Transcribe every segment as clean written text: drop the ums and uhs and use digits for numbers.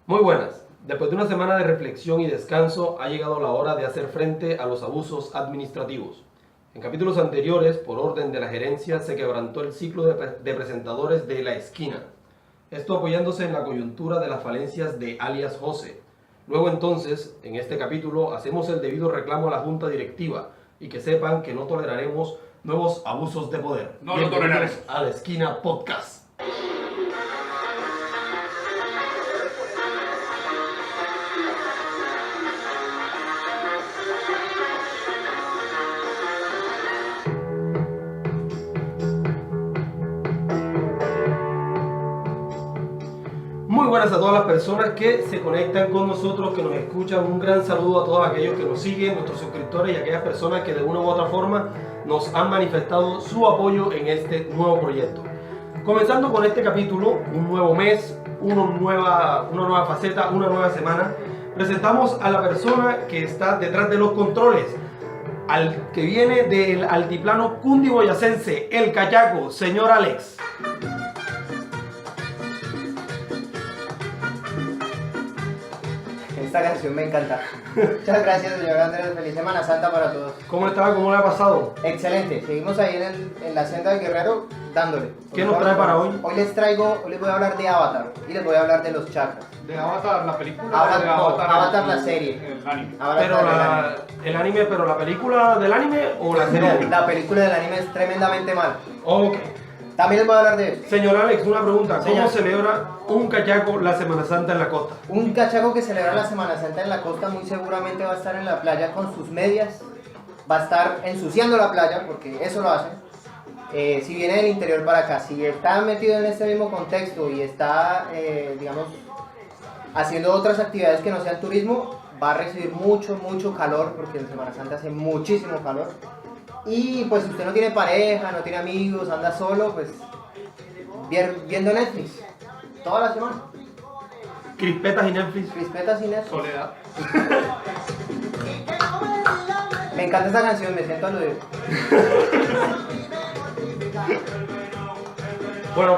Muy buenas. Después de una semana de reflexión y descanso, ha llegado la hora de hacer frente a los abusos administrativos. En capítulos anteriores, por orden de la gerencia, se quebrantó el ciclo de presentadores de La Esquina. Esto apoyándose en la coyuntura de las falencias de alias José. Luego entonces, en este capítulo, hacemos el debido reclamo a la junta directiva y que sepan que no toleraremos nuevos abusos de poder. No lo toleraremos. A La Esquina Podcast. Muy buenas a todas las personas que se conectan con nosotros, que nos escuchan. Un gran saludo a todos aquellos que nos siguen, nuestros suscriptores y aquellas personas que de una u otra forma nos han manifestado su apoyo en este nuevo proyecto. Comenzando con este capítulo, un nuevo mes, una nueva faceta, una nueva semana, presentamos a la persona que está detrás de los controles, al que viene del altiplano cundiboyacense, el cachaco, señor Alex. Esta canción me encanta. Muchas gracias, señor Andrés. Feliz Semana Santa para todos. ¿Cómo está? ¿Cómo le ha pasado? Excelente. Seguimos ahí en la senda del Guerrero dándole. ¿Qué nos trae para hoy? Hoy les voy a hablar de Avatar y les voy a hablar de los chakras. ¿De Avatar la película? Avatar la serie. El anime. El anime, pero la película del anime o la serie. No, la película del anime es tremendamente mala. Ok. También les voy a hablar de Señor Alex, una pregunta. ¿Cómo Señor. celebra un cachaco la Semana Santa en la costa? un cachaco que celebra la Semana Santa en la costa. Muy seguramente va a estar en la playa con sus medias. Va a estar ensuciando la playa, porque eso lo hace. Si viene del interior para acá, si está metido en este mismo contexto y está, digamos, haciendo otras actividades que no sean turismo, va a recibir mucho calor, porque en Semana Santa hace muchísimo calor. Y pues si usted no tiene pareja, no tiene amigos, anda solo, pues viendo Netflix toda la semana. Crispetas y Netflix. Crispetas y Netflix. Soledad. Me encanta esta canción, me siento aludido. Bueno,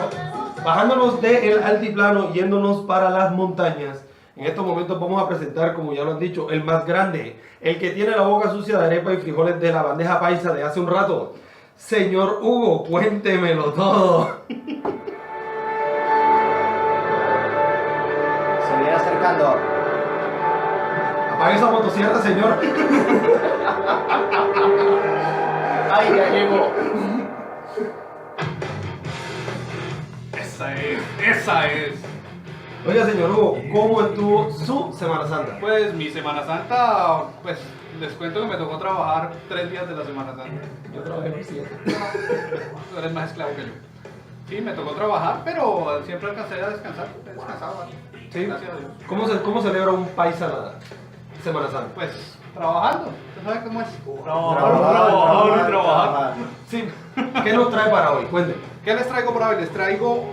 bajándonos del altiplano, yéndonos para las montañas. En estos momentos vamos a presentar, como ya lo han dicho, el más grande, el que tiene la boca sucia de arepa y frijoles de la bandeja paisa de hace un rato. Señor Hugo, cuéntemelo todo. Se viene acercando. Apague esa motosierra, señor. ¡Ay, ya llegó! Esa es. Oiga, señor Hugo, ¿cómo estuvo su Semana Santa? Pues mi Semana Santa, pues les cuento que me tocó trabajar 3 días de la Semana Santa. Yo trabajé por 7. Tú eres más esclavo que yo. Sí, me tocó trabajar, pero siempre alcancé a descansar. He descansado, ¿vale? Sí. Gracias a Dios. ¿Cómo celebra un paisa la Semana Santa? Pues trabajando. ¿Usted sabe cómo es? Trabajar. Sí. ¿Qué nos trae para hoy? Cuénteme. ¿Qué les traigo por hoy? Les traigo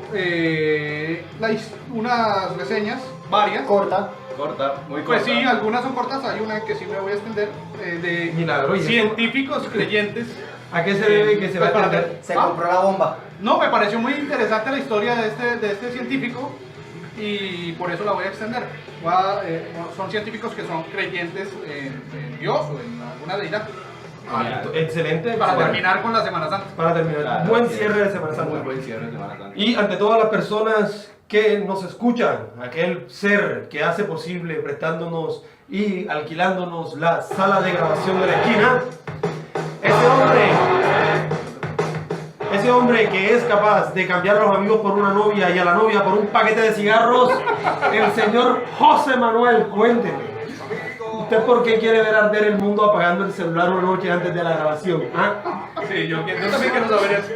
unas reseñas, varias. Corta. Corta, muy Pues corta. sí, algunas son cortas, hay una que sí me voy a extender, de Milagro, ¿y eso? científicos creyentes. ¿A qué se debe que se va a extender? Se compró la bomba. No, me pareció muy interesante la historia de este científico y por eso la voy a extender. Son científicos que son creyentes en Dios o en alguna deidad. Excelente. Para terminar con la Semana Santa. Para terminar. Claro, Buen sí. cierre de Semana Santa. Muy buen cierre de Semana Santa. Y ante todas las personas que nos escuchan, aquel ser que hace posible prestándonos y alquilándonos la sala de grabación de La Esquina, ese hombre que es capaz de cambiar a los amigos por una novia y a la novia por un paquete de cigarros, el señor José Manuel, cuénteme. ¿Usted por qué quiere ver arder el mundo apagando el celular una noche antes de la grabación? ¿Ah? Sí, yo también quiero saber eso.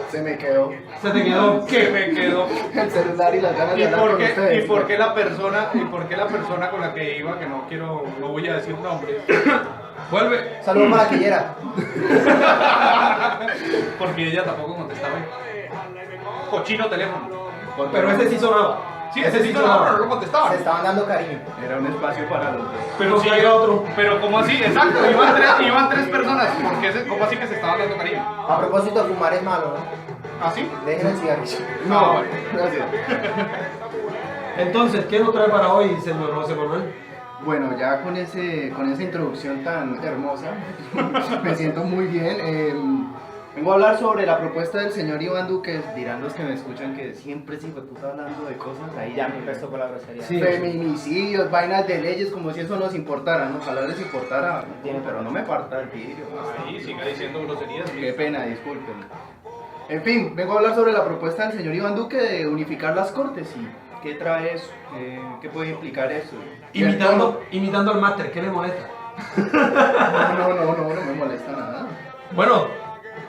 Se me quedó ¿Se te quedó ¿Qué qué? me quedó? el celular y las ganas de ¿Y hablar por con qué, ustedes. y por qué la persona con la que iba, que no voy a decir nombre, Vuelve. Saludos para la quillera. porque ella tampoco contestaba? Cochino teléfono. Porque Pero ese sí sonaba. Sí, ese sí sonaba, pero no contestaba. Se estaban dando cariño. era un espacio para los dos. Pero si hay otro. Pero ¿cómo así? Exacto, iban tres personas. ¿Cómo así que se estaban dando cariño? A propósito, fumar es malo, ¿no? ¿Ah, sí? Dejen el cigarrillo. No, Gracias. Entonces, ¿qué nos trae para hoy, señor José Manuel? Bueno, ya con esa introducción tan hermosa, me siento muy bien. Vengo a hablar sobre la propuesta del señor Iván Duque. Dirán los que me escuchan que siempre es hijo de puta hablando de cosas ahí. Ya me empezó con la grosería. Sí. Feminicidios, vainas de leyes, como si eso nos importara, ¿no? Ojalá les importara, pero no me parta el vidrio. Ahí siga diciendo groserías. Qué pena, disculpen. En fin, vengo a hablar sobre la propuesta del señor Iván Duque de unificar las cortes y qué trae eso, qué puede implicar eso. Imitando al máster, ¿qué le molesta? No me molesta nada. Bueno,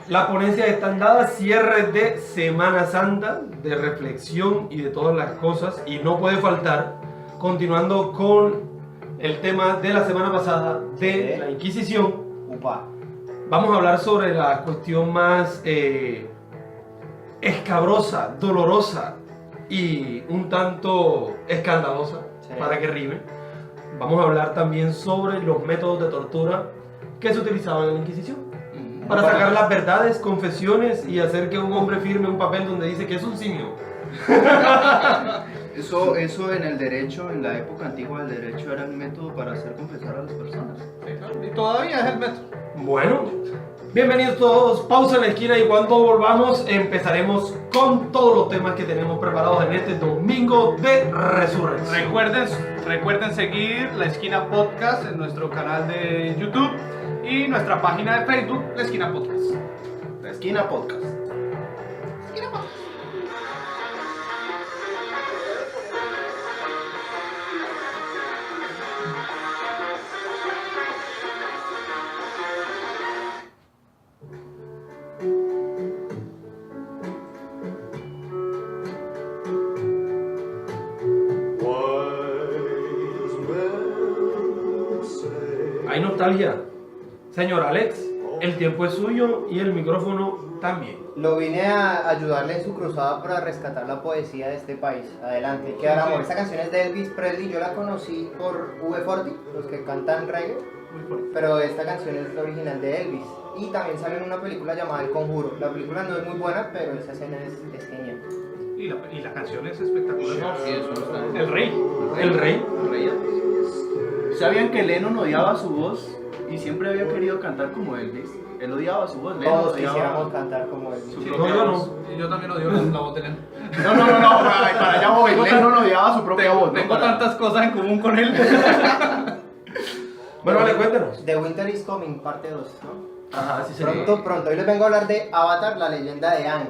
las ponencias están dadas, cierre de Semana Santa, de reflexión y de todas las cosas, y no puede faltar, continuando con el tema de la semana pasada de la Inquisición. Upa. Vamos a hablar sobre la cuestión más escabrosa, dolorosa y un tanto escandalosa, Sí. para que rime. Vamos a hablar también sobre los métodos de tortura que se utilizaban en la Inquisición, para sacar las verdades, confesiones y hacer que un hombre firme un papel donde dice que es un simio. Eso en el derecho, en la época antigua del derecho, era el método para hacer confesar a las personas. Y todavía es el método. Bueno, bienvenidos todos, pausa en la esquina y cuando volvamos empezaremos con todos los temas que tenemos preparados en este domingo de resurrección. Recuerden seguir La Esquina Podcast en nuestro canal de YouTube y nuestra página de Facebook, La Esquina Podcast. La Esquina Podcast. Hay nostalgia. Señor Alex, el tiempo es suyo y el micrófono también. Lo vine a ayudarle en su cruzada para rescatar la poesía de este país. Adelante, que ahora amor. Esta canción es de Elvis Presley, yo la conocí por V40, los que cantan reggae, pero esta canción es la original de Elvis. Y también sale en una película llamada El Conjuro. La película no es muy buena, pero esa escena es genial. Y la canción es espectacular. Sí, eso está. El rey. El rey. ¿Sabían que Lennon odiaba su voz y siempre había querido cantar como Elvis? Él odiaba su voz. Lennon Todos odiaba quisiéramos cantar como Elvis. su Sí, propia no, yo voz. no. Y yo también odio la voz de Lennon. No, para allá voy. Lennon odiaba su propia voz. Tengo tantas cosas en común con él. Bueno, vale, cuéntanos. The Winter is Coming, parte 2, ¿no? Ajá, sí sería. Pronto, hoy les vengo a hablar de Avatar, la leyenda de Aang.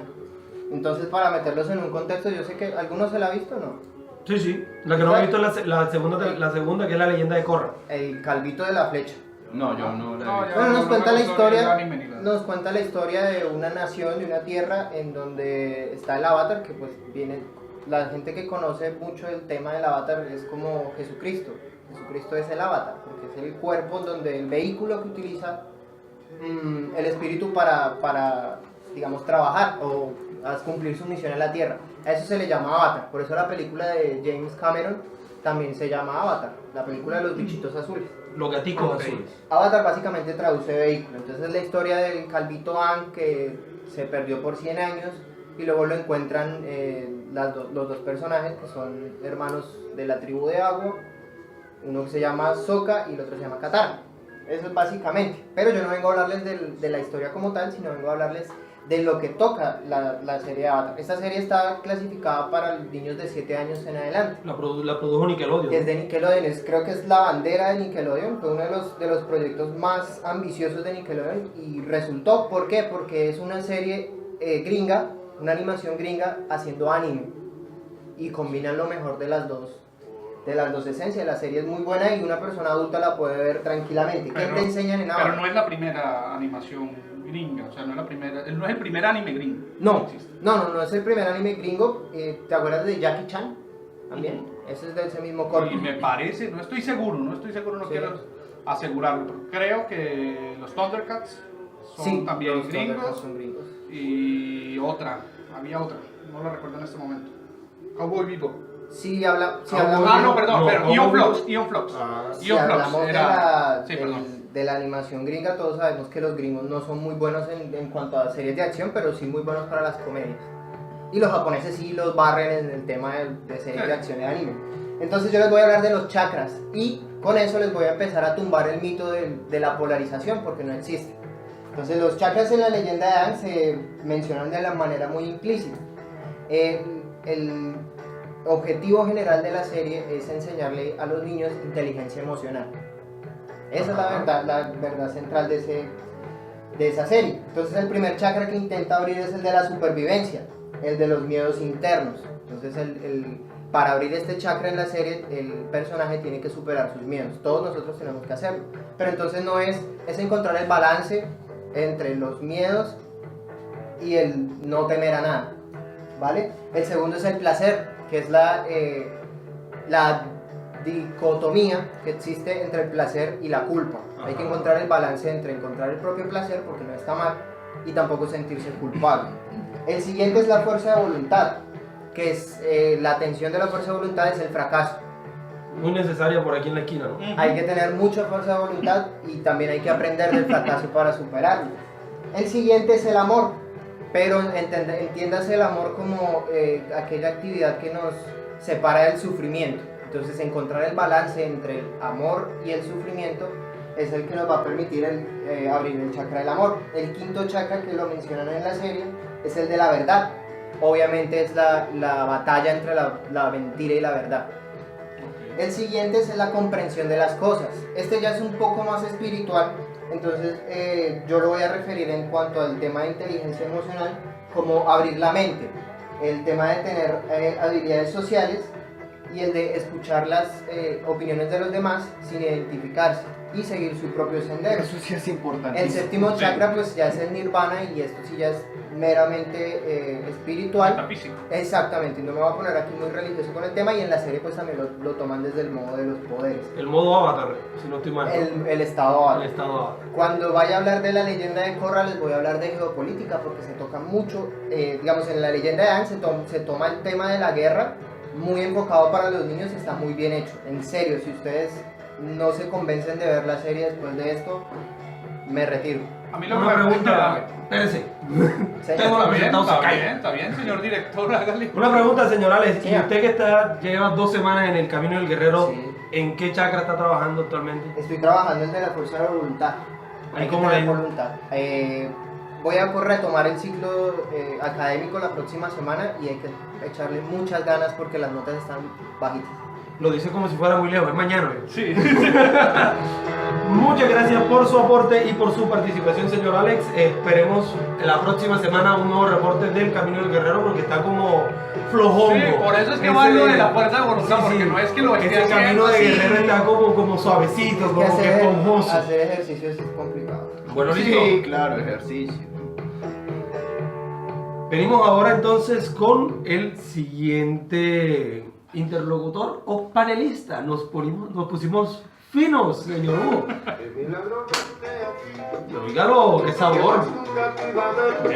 Entonces, para meterlos en un contexto, yo sé que algunos se la ha visto, ¿no? Sí, sí. La que no he visto es la segunda, que es la leyenda de Korra. El calvito de la flecha. No, yo no. No, ya. Bueno, nos no cuenta me la gustó ni el historia, anime ni nada. nos cuenta la historia de una nación, de una tierra en donde está el Avatar, que pues viene, la gente que conoce mucho el tema del Avatar es como Jesucristo. Jesucristo es el Avatar, porque es el cuerpo donde el vehículo que utiliza el espíritu para, digamos, trabajar o cumplir su misión en la tierra. A eso se le llama Avatar, por eso la película de James Cameron también se llama Avatar, la película de los bichitos azules. Los gaticos Ok. azules. Avatar básicamente traduce vehículo, entonces es la historia del calvito Aang que se perdió por 100 años y luego lo encuentran los dos personajes que son hermanos de la tribu de agua, uno que se llama Sokka y el otro se llama Katara. Eso es básicamente, pero yo no vengo a hablarles de la historia como tal, sino vengo a hablarles de lo que toca la serie de Avatar. Esta serie está clasificada para niños de 7 años en adelante. La produjo Nickelodeon. Es de Nickelodeon, creo que es la bandera de Nickelodeon, fue uno de los proyectos más ambiciosos de Nickelodeon y resultó, ¿por qué? Porque es una serie gringa, una animación gringa haciendo anime y combinan lo mejor de las dos esencias. La serie es muy buena y una persona adulta la puede ver tranquilamente. ¿Qué te enseñan en Avatar? Pero no es la primera animación gringa, o sea, no es el primer anime gringo. No, existe. no es el primer anime gringo. ¿Te acuerdas de Jackie Chan? También, ese es de ese mismo corte. Y me parece, no estoy seguro, no Sí. quiero asegurarlo, pero creo que los Thundercats son Sí, también los Thundercats gringos son gringos. y había otra, no la recuerdo en este momento. Cowboy Bebop. Sí, hablamos No, perdón, No, pero Cowboy Ion Flux. Si Ion Flux hablamos era... Sí, de perdón. la animación gringa, todos sabemos que los gringos no son muy buenos en cuanto a series de acción, pero sí muy buenos para las comedias. Y los japoneses sí los barren en el tema de series de acción y anime. Entonces yo les voy a hablar de los chakras y con eso les voy a empezar a tumbar el mito de la polarización porque no existe. Entonces los chakras en la leyenda de Aang se mencionan de la manera muy implícita. El objetivo general de la serie es enseñarle a los niños inteligencia emocional. Esa es la verdad central de esa serie. Entonces el primer chakra que intenta abrir es el de la supervivencia, el de los miedos internos. Entonces para abrir este chakra en la serie, el personaje tiene que superar sus miedos. Todos nosotros tenemos que hacerlo. Pero entonces no es encontrar el balance entre los miedos y el no temer a nada, ¿vale? El segundo es el placer, que es la dicotomía que existe entre el placer y la culpa. Hay que encontrar el balance entre encontrar el propio placer, porque no está mal, y tampoco sentirse culpable. El siguiente es la fuerza de voluntad, que es la tensión de la fuerza de voluntad es el fracaso. Muy necesaria por aquí en la esquina, ¿no? Hay que tener mucha fuerza de voluntad y también hay que aprender del fracaso para superarlo. El siguiente es el amor, pero entiéndase el amor como aquella actividad que nos separa del sufrimiento. Entonces encontrar el balance entre el amor y el sufrimiento es el que nos va a permitir abrir el chakra del amor. El quinto chakra que lo mencionan en la serie es el de la verdad. Obviamente es la batalla entre la mentira y la verdad. El siguiente es la comprensión de las cosas. Este ya es un poco más espiritual, entonces yo lo voy a referir en cuanto al tema de inteligencia emocional como abrir la mente, el tema de tener habilidades sociales y el de escuchar las opiniones de los demás sin identificarse y seguir su propio sendero. Eso sí es importante. El séptimo chakra pues ya es el nirvana y esto sí ya es meramente espiritual. Metafísico. Exactamente, no me voy a poner aquí muy religioso con el tema y en la serie pues también lo toman desde el modo de los poderes. El modo avatar, si no estoy mal. El estado avatar. El estado avatar. Cuando vaya a hablar de la leyenda de Korra les voy a hablar de geopolítica porque se toca mucho, digamos en la leyenda de Aang se toma el tema de la guerra muy enfocado para los niños, está muy bien hecho, en serio, si ustedes no se convencen de ver la serie después de esto, me retiro. A mí lo que Una me pregunta, espérese. Tengo la presentación, se cae. está bien, señor director, hágale. Una pregunta, señor Alex, y Señor. usted que lleva 2 semanas en el Camino del Guerrero, Sí. ¿en qué chakra está trabajando actualmente? Estoy trabajando en de la fuerza de la voluntad. ¿Y Hay que cómo le ha tener ido? voluntad. Voy a retomar el ciclo académico la próxima semana y hay que echarle muchas ganas porque las notas están bajitas. Lo dice como si fuera muy lejos, es mañana. Sí. Muchas gracias por su aporte y por su participación, señor Alex. Esperemos la próxima semana un nuevo reporte del Camino del Guerrero porque está como flojón. Sí, por eso es que va lo de la fuerza de voluntad, porque no es que lo esté ese Camino haciendo de así. Guerrero está como suavecito, Es como que hacer, esponjoso. hacer ejercicios es complicado. Bueno, listo. Sí, claro, ejercicio. Venimos ahora entonces con el siguiente interlocutor o panelista. Nos pusimos finos, señor Hugo. Oígalo, qué sabor.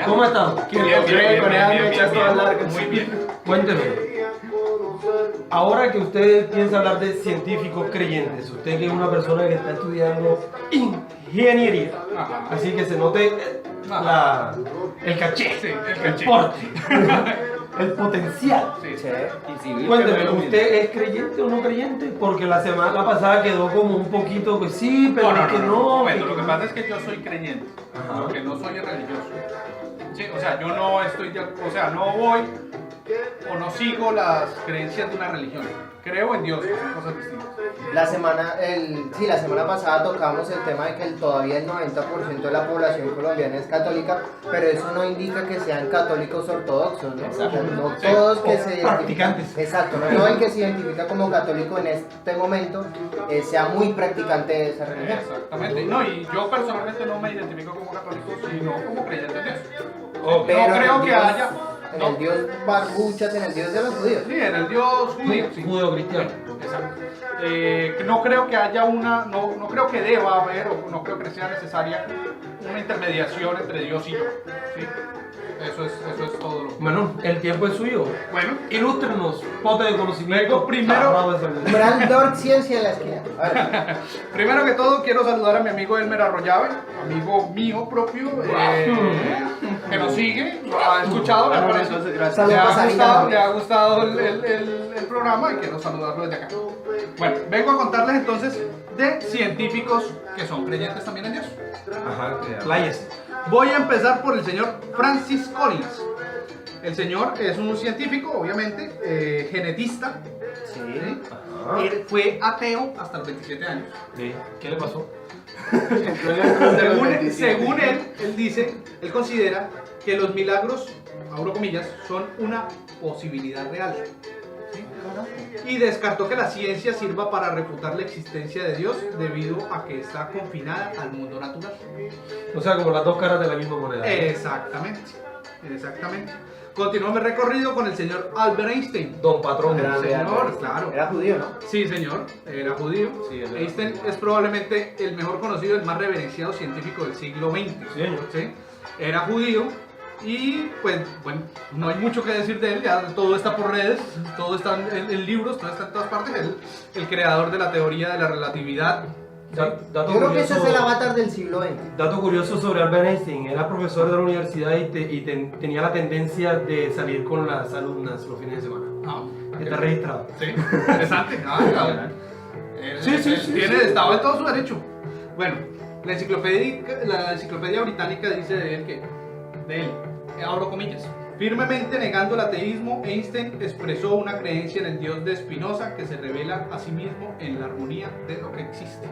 ¿Cómo está? Muy bien. Cuénteme. Ahora que usted piensa hablar de científicos creyentes, usted que es una persona que está estudiando ingeniería, Ajá. así que se note el caché, Sí, el el caché. porte, el potencial. Sí. Sí. Cuénteme, ¿usted es creyente o no creyente? Porque la semana pasada quedó como un poquito, pues sí, pero es que no. Bueno, lo que pasa es que yo soy creyente, Ajá. lo que no soy es religioso. Sí, o sea, yo no estoy, o sea, no voy o no sigo las creencias de una religión. Creo en Dios, que son cosas distintas. La semana pasada tocamos el tema de que todavía el 90% de la población colombiana es católica, pero eso no indica que sean católicos ortodoxos, ¿no? O sea, no Sí. todos que O se practicantes. identifican, exacto, no todo el que se identifica como católico en este momento sea muy practicante de esa religión. Exactamente. No, y yo personalmente no me identifico como católico, sino como creyente en Dios. Ok. Pero No en creo el que Dios- haya. En No. el Dios barbuchas, en el Dios de los judíos. Sí, en el Dios judío. Sí. Judeo-cristiano. Exacto. Que no creo que haya no creo que deba haber, o no creo que sea necesaria una intermediación entre Dios y yo. ¿sí? Eso es todo lo que... Bueno, el tiempo es suyo. Bueno, Ilústrenos, pote de conocimiento. Luego, primero- Agarrado de sabiduría. Brandor Ciencia en la esquina. A ver. primero que todo quiero saludar a mi amigo Elmer Arroyave, amigo mío propio. que nos sigue, lo ha escuchado, me Bueno, parece. entonces, gracias. Saludos para Sarita. Le ha gustado el programa y quiero saludarlo desde acá. Bueno, vengo a contarles entonces de científicos que son creyentes también en Dios. Ajá, pláyese. Voy a empezar por el señor Francis Collins. El señor es un científico, obviamente, genetista. Sí. ¿Sí? Ajá. Él fue ateo hasta los 27 años. Sí. ¿Qué le pasó? Según él dice, él considera que los milagros, abro comillas, son una posibilidad real. ¿Sí? Y descartó que la ciencia sirva para refutar la existencia de Dios debido a que está confinada al mundo natural. O sea, como las dos caras de la misma moneda. Exactamente, exactamente. Continúo mi recorrido con el señor Albert Einstein. Don Patrón. Grande, señor, Albert. claro. Era judío, ¿no? Sí, señor, era judío. Sí, es verdad. Einstein es probablemente el mejor conocido, el más reverenciado científico del siglo XX. Sí, señor. ¿Sí? Era judío y pues bueno, no hay mucho que decir de él, ya todo está por redes, todo está en libros, todo está en todas partes. El creador de la teoría de la relatividad. ¿Sí? Dato Yo creo que ese es el curioso- avatar del siglo XX. Dato curioso sobre Albert Einstein, era profesor de la universidad tenía la tendencia de salir con las alumnas los fines de semana. Ah, Está registrado. sí, interesante. Estaba en todo su derecho. Bueno, la enciclopedia británica dice de él abro comillas, firmemente negando el ateísmo, Einstein expresó una creencia en el Dios de Spinoza que se revela a sí mismo en la armonía de lo que existe.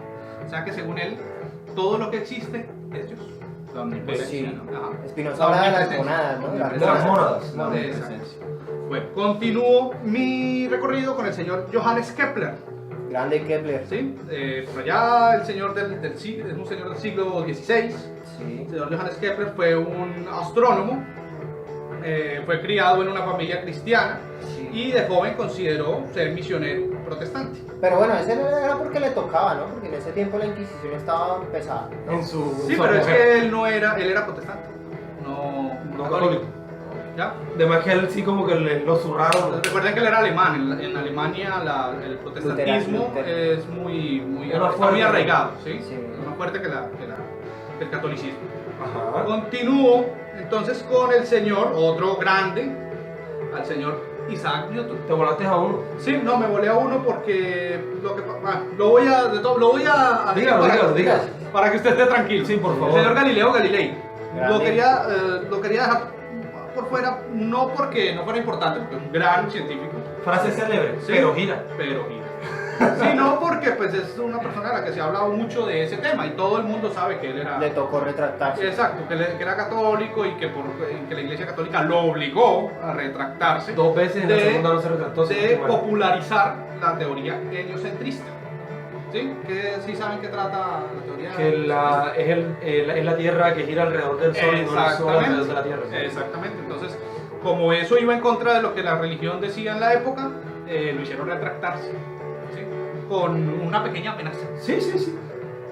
O sea que según él, todo lo que existe es Dios. La omnipresencia, Sí. ¿no? Ajá. Espinoza habla de las Omnipresencia. monadas, ¿no? De las mónadas. No, Exacto. Bueno, continúo mi recorrido con el señor Johannes Kepler. Grande Kepler. ¿Sí? Por allá el señor es un señor del siglo XVI. Sí. El señor Johannes Kepler fue un astrónomo, fue criado en una familia cristiana Sí. y de joven consideró ser misionero protestante. Pero bueno, ese no era porque le tocaba, ¿no? Porque en ese tiempo la Inquisición estaba pesada. En su. Sí, su pero es apogeo. que él era protestante, no católico. ¿Ya? De más que él sí como que lo zurraron. Recuerden que él era alemán, en Alemania el protestantismo Lutero. es muy Era está fuerte. muy arraigado, ¿sí? Sí. Es más fuerte que el catolicismo. Ajá. Continúo entonces con el señor, otro grande, al señor Isaac Newton. Te volaste a uno. Sí, no, me volé a uno porque lo voy a decir Dígalo. para que usted esté tranquilo. Sí, por favor. El señor Galileo Galilei. Grande. Lo quería dejar por fuera, no porque no fuera importante, porque es un gran científico. Frase célebre, Sí, pero gira. Pero gira. Sino porque pues es una persona a la que se ha hablado mucho de ese tema y todo el mundo sabe que él era... Le tocó retractarse. Exacto, que era católico y que la Iglesia Católica lo obligó a retractarse. 2 veces en la de- segunda no se retrató. si no De estoy mal. popularizar la teoría heliocentrista. ¿Sí? Que sí saben que trata la teoría Que es la Tierra que gira alrededor del Sol y no el Sol alrededor de la Tierra. ¿sí? Exactamente. Entonces, como eso iba en contra de lo que la religión decía en la época, lo hicieron retractarse. ¿Sí? Con una pequeña amenaza. Sí.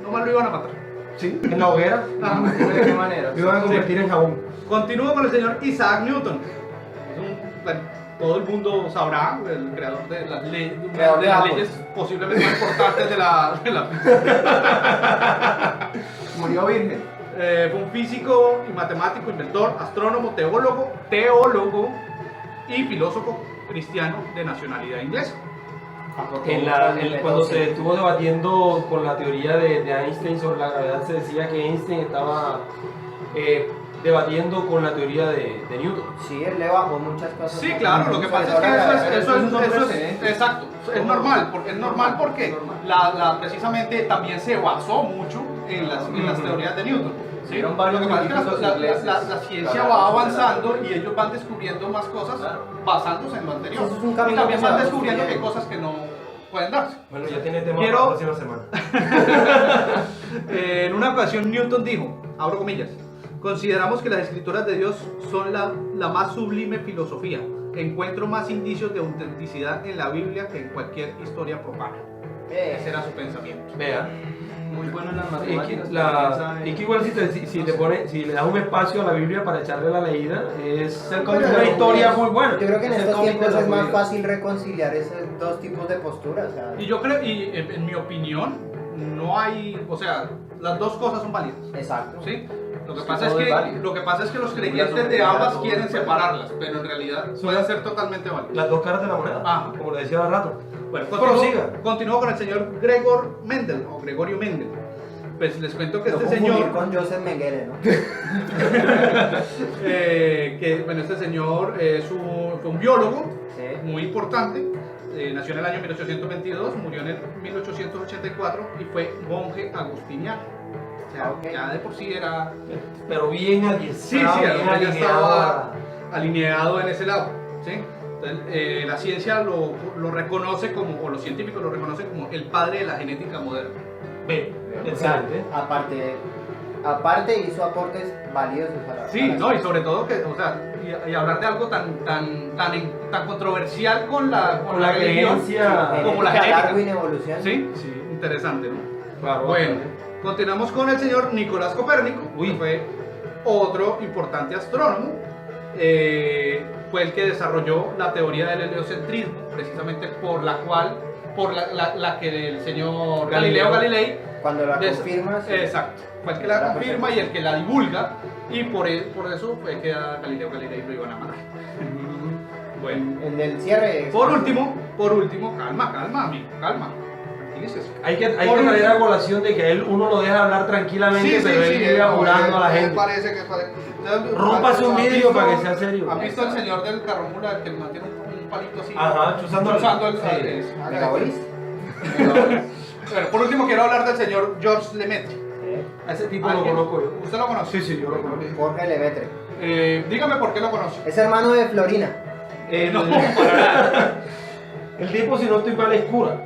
No más lo iban a matar. Sí. En la hoguera. Ajá. ¿De qué manera? Lo iban a convertir en jabón. Continúo con el señor Isaac Newton. Bueno, todo el mundo sabrá, el creador de las, Creador de de las Apple. leyes posiblemente más importantes de la Murió virgen. fue un físico y matemático, inventor, astrónomo, teólogo y filósofo cristiano de nacionalidad inglesa. Cuando se estuvo debatiendo con la teoría de Einstein sobre la gravedad, se decía que Einstein estaba debatiendo con la teoría de Newton. Sí, él le bajó muchas cosas. Sí, claro, lo que pasa es que eso es un es precedente. exacto, es normal porque precisamente también se basó mucho en las teorías de Newton. ¿sí? Vieron varios Lo que pasa es que científicos ingleses la ciencia para va avanzando y ellos van descubriendo más cosas basándose en lo anterior. Eso es un Y camino también que se van va descubriendo que hay construyendo. cosas que no pueden darse. Bueno, ya tiene tema Quiero- para la próxima semana. En una ocasión Newton dijo, abro comillas, consideramos que las escrituras de Dios son la más sublime filosofía. Encuentro más indicios de autenticidad en la Biblia que en cualquier historia profana. Ese era su pensamiento. Vea. Muy bueno en las Y que, matemáticas. y que igual si le das un espacio a la Biblia para echarle la leída, es Pero una historia muy buena. Yo creo que en Es el estos cómic tiempos de la es más judía. fácil reconciliar esos dos tipos de posturas. O sea, Y yo creo, y en mi opinión, no hay, o sea, las dos cosas son válidas. exacto. ¿Sí? Lo que Sí, pasa es todo es que, válido. lo que pasa es que los creyentes Ninguna de ambas todo quieren es válido. separarlas, pero en realidad pueden ser totalmente válidas. Las dos caras de la moneda, Ajá. como le decía al rato. Bueno, Prosiga. continúo con el señor Gregor Mendel, o Gregorio Mendel. Pues les cuento que No este confundir señor, con Joseph Mengele, ¿no? este señor fue un biólogo Sí. muy importante. Nació en el año 1822, murió en el 1884 y fue monje agustiniano. O sea, Ok. ya de por sí era... Pero bien adiestrado, Sí, bien el hombre ya alineado estaba alineado en ese lado. ¿Sí? Entonces, la ciencia lo reconoce como, o los científicos lo reconocen como el padre de la genética moderna. Ve, O sea, excelente. aparte hizo aportes valiosos a la Sí, a la no, y ciencia. sobre todo que, o sea, y hablar de algo tan controversial con la la religión, creencia. como la Genética, genética. Darwin, evolución. Sí, Sí. interesante, ¿no? Claro, Bueno, bastante. continuamos con el señor Nicolás Copérnico, Uy. que fue otro importante astrónomo. Fue el que desarrolló la teoría del heliocentrismo, precisamente por la que el señor Galileo Galilei Cuando la des- confirmas. Exacto, fue el que la La confirma perfecta. y el que la divulga, y por eso fue que a Galileo Galilei lo iban a matar. Bueno, En el cierre. por último, calma, amigo, calma. Tranquilícese. Hay que Por traer último- a colación de que uno lo deja hablar tranquilamente, pero él vive apurando a la gente. Parece que Rómpase un ¿Han vídeo visto- para que sea serio. ¿Han visto el señor del carromula el que mantiene un palito así? Ajá, chuzando Chuzando el. sí. eso. Megabolis. Bueno, por último quiero hablar del señor Georges Lemaitre. A ese tipo lo ¿Alguien? conozco yo. ¿Usted lo conoce? Sí, sí, yo lo conozco. Jorge Lemaitre. Dígame por qué lo conoce. Es hermano de Florina. No, para nada. El tipo, si no estoy mal, es cura.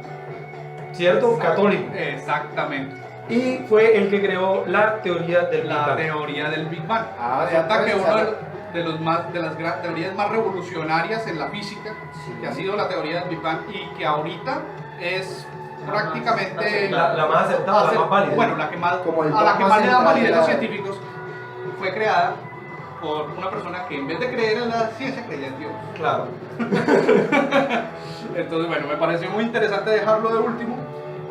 ¿Cierto? Católico. Exactamente. Y fue el que creó la teoría del Big La Bang. teoría del Big Bang. Ah, Resulta ya, que pues, una ya. de las teorías más revolucionarias en la física, que ha sido la teoría del Big Bang y que ahorita es prácticamente La más aceptada, la más válida. Bueno, la que más, Como el a la top que más más le da central validez de los la- científicos, fue creada por una persona que en vez de creer en la ciencia creía en Dios. Claro. Entonces, bueno, me pareció muy interesante dejarlo de último.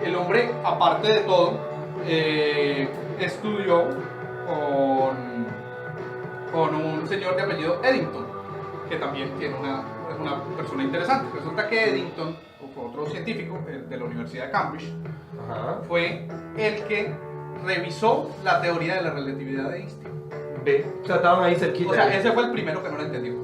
El hombre, aparte de todo, estudió con un señor de apellido Eddington, que también tiene es una persona interesante. Resulta que Eddington, otro científico de la Universidad de Cambridge, Ajá. fue el que revisó la teoría de la relatividad de Einstein. Ve. O sea, estaban ahí cerquita. O sea, ese fue el primero que no lo entendió.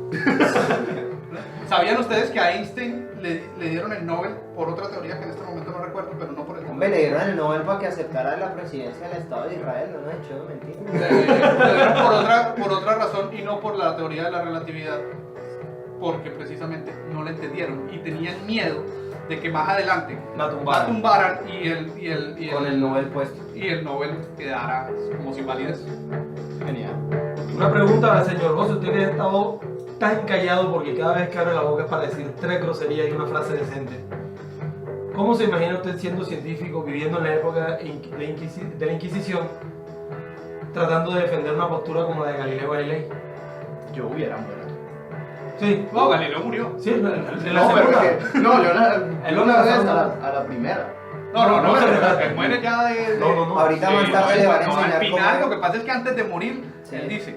¿Sabían ustedes que a Einstein le dieron el Nobel por otra teoría que en este momento no recuerdo, pero no por el Hombre, Nobel? le dieron el Nobel para que aceptara la presidencia del Estado de Israel, no he hecho mentira. Le dieron por otra razón y no por la teoría de la relatividad, porque precisamente no la entendieron y tenían miedo de que más adelante La tumbaran. tumbaran y Con el Nobel puesto. el Nobel quedara como sin validez. Genial. Una pregunta al señor José, usted que ha estado tan callado porque cada vez que abre la boca es para decir 3 groserías y una frase decente. ¿Cómo se imagina usted siendo científico, viviendo en la época de la Inquisición, tratando de defender una postura como la de Galileo Galilei? Yo hubiera muerto. Sí. No, Galileo murió. Sí, en la No, pero segunda. que, no, yo El una hombre vez pasado. a la primera. No, se pero trata. que muere ya de... No. Ahorita Sí, más tarde le van a no, enseñar al final cómo- lo que pasa es que antes de morir, Sí. él dice,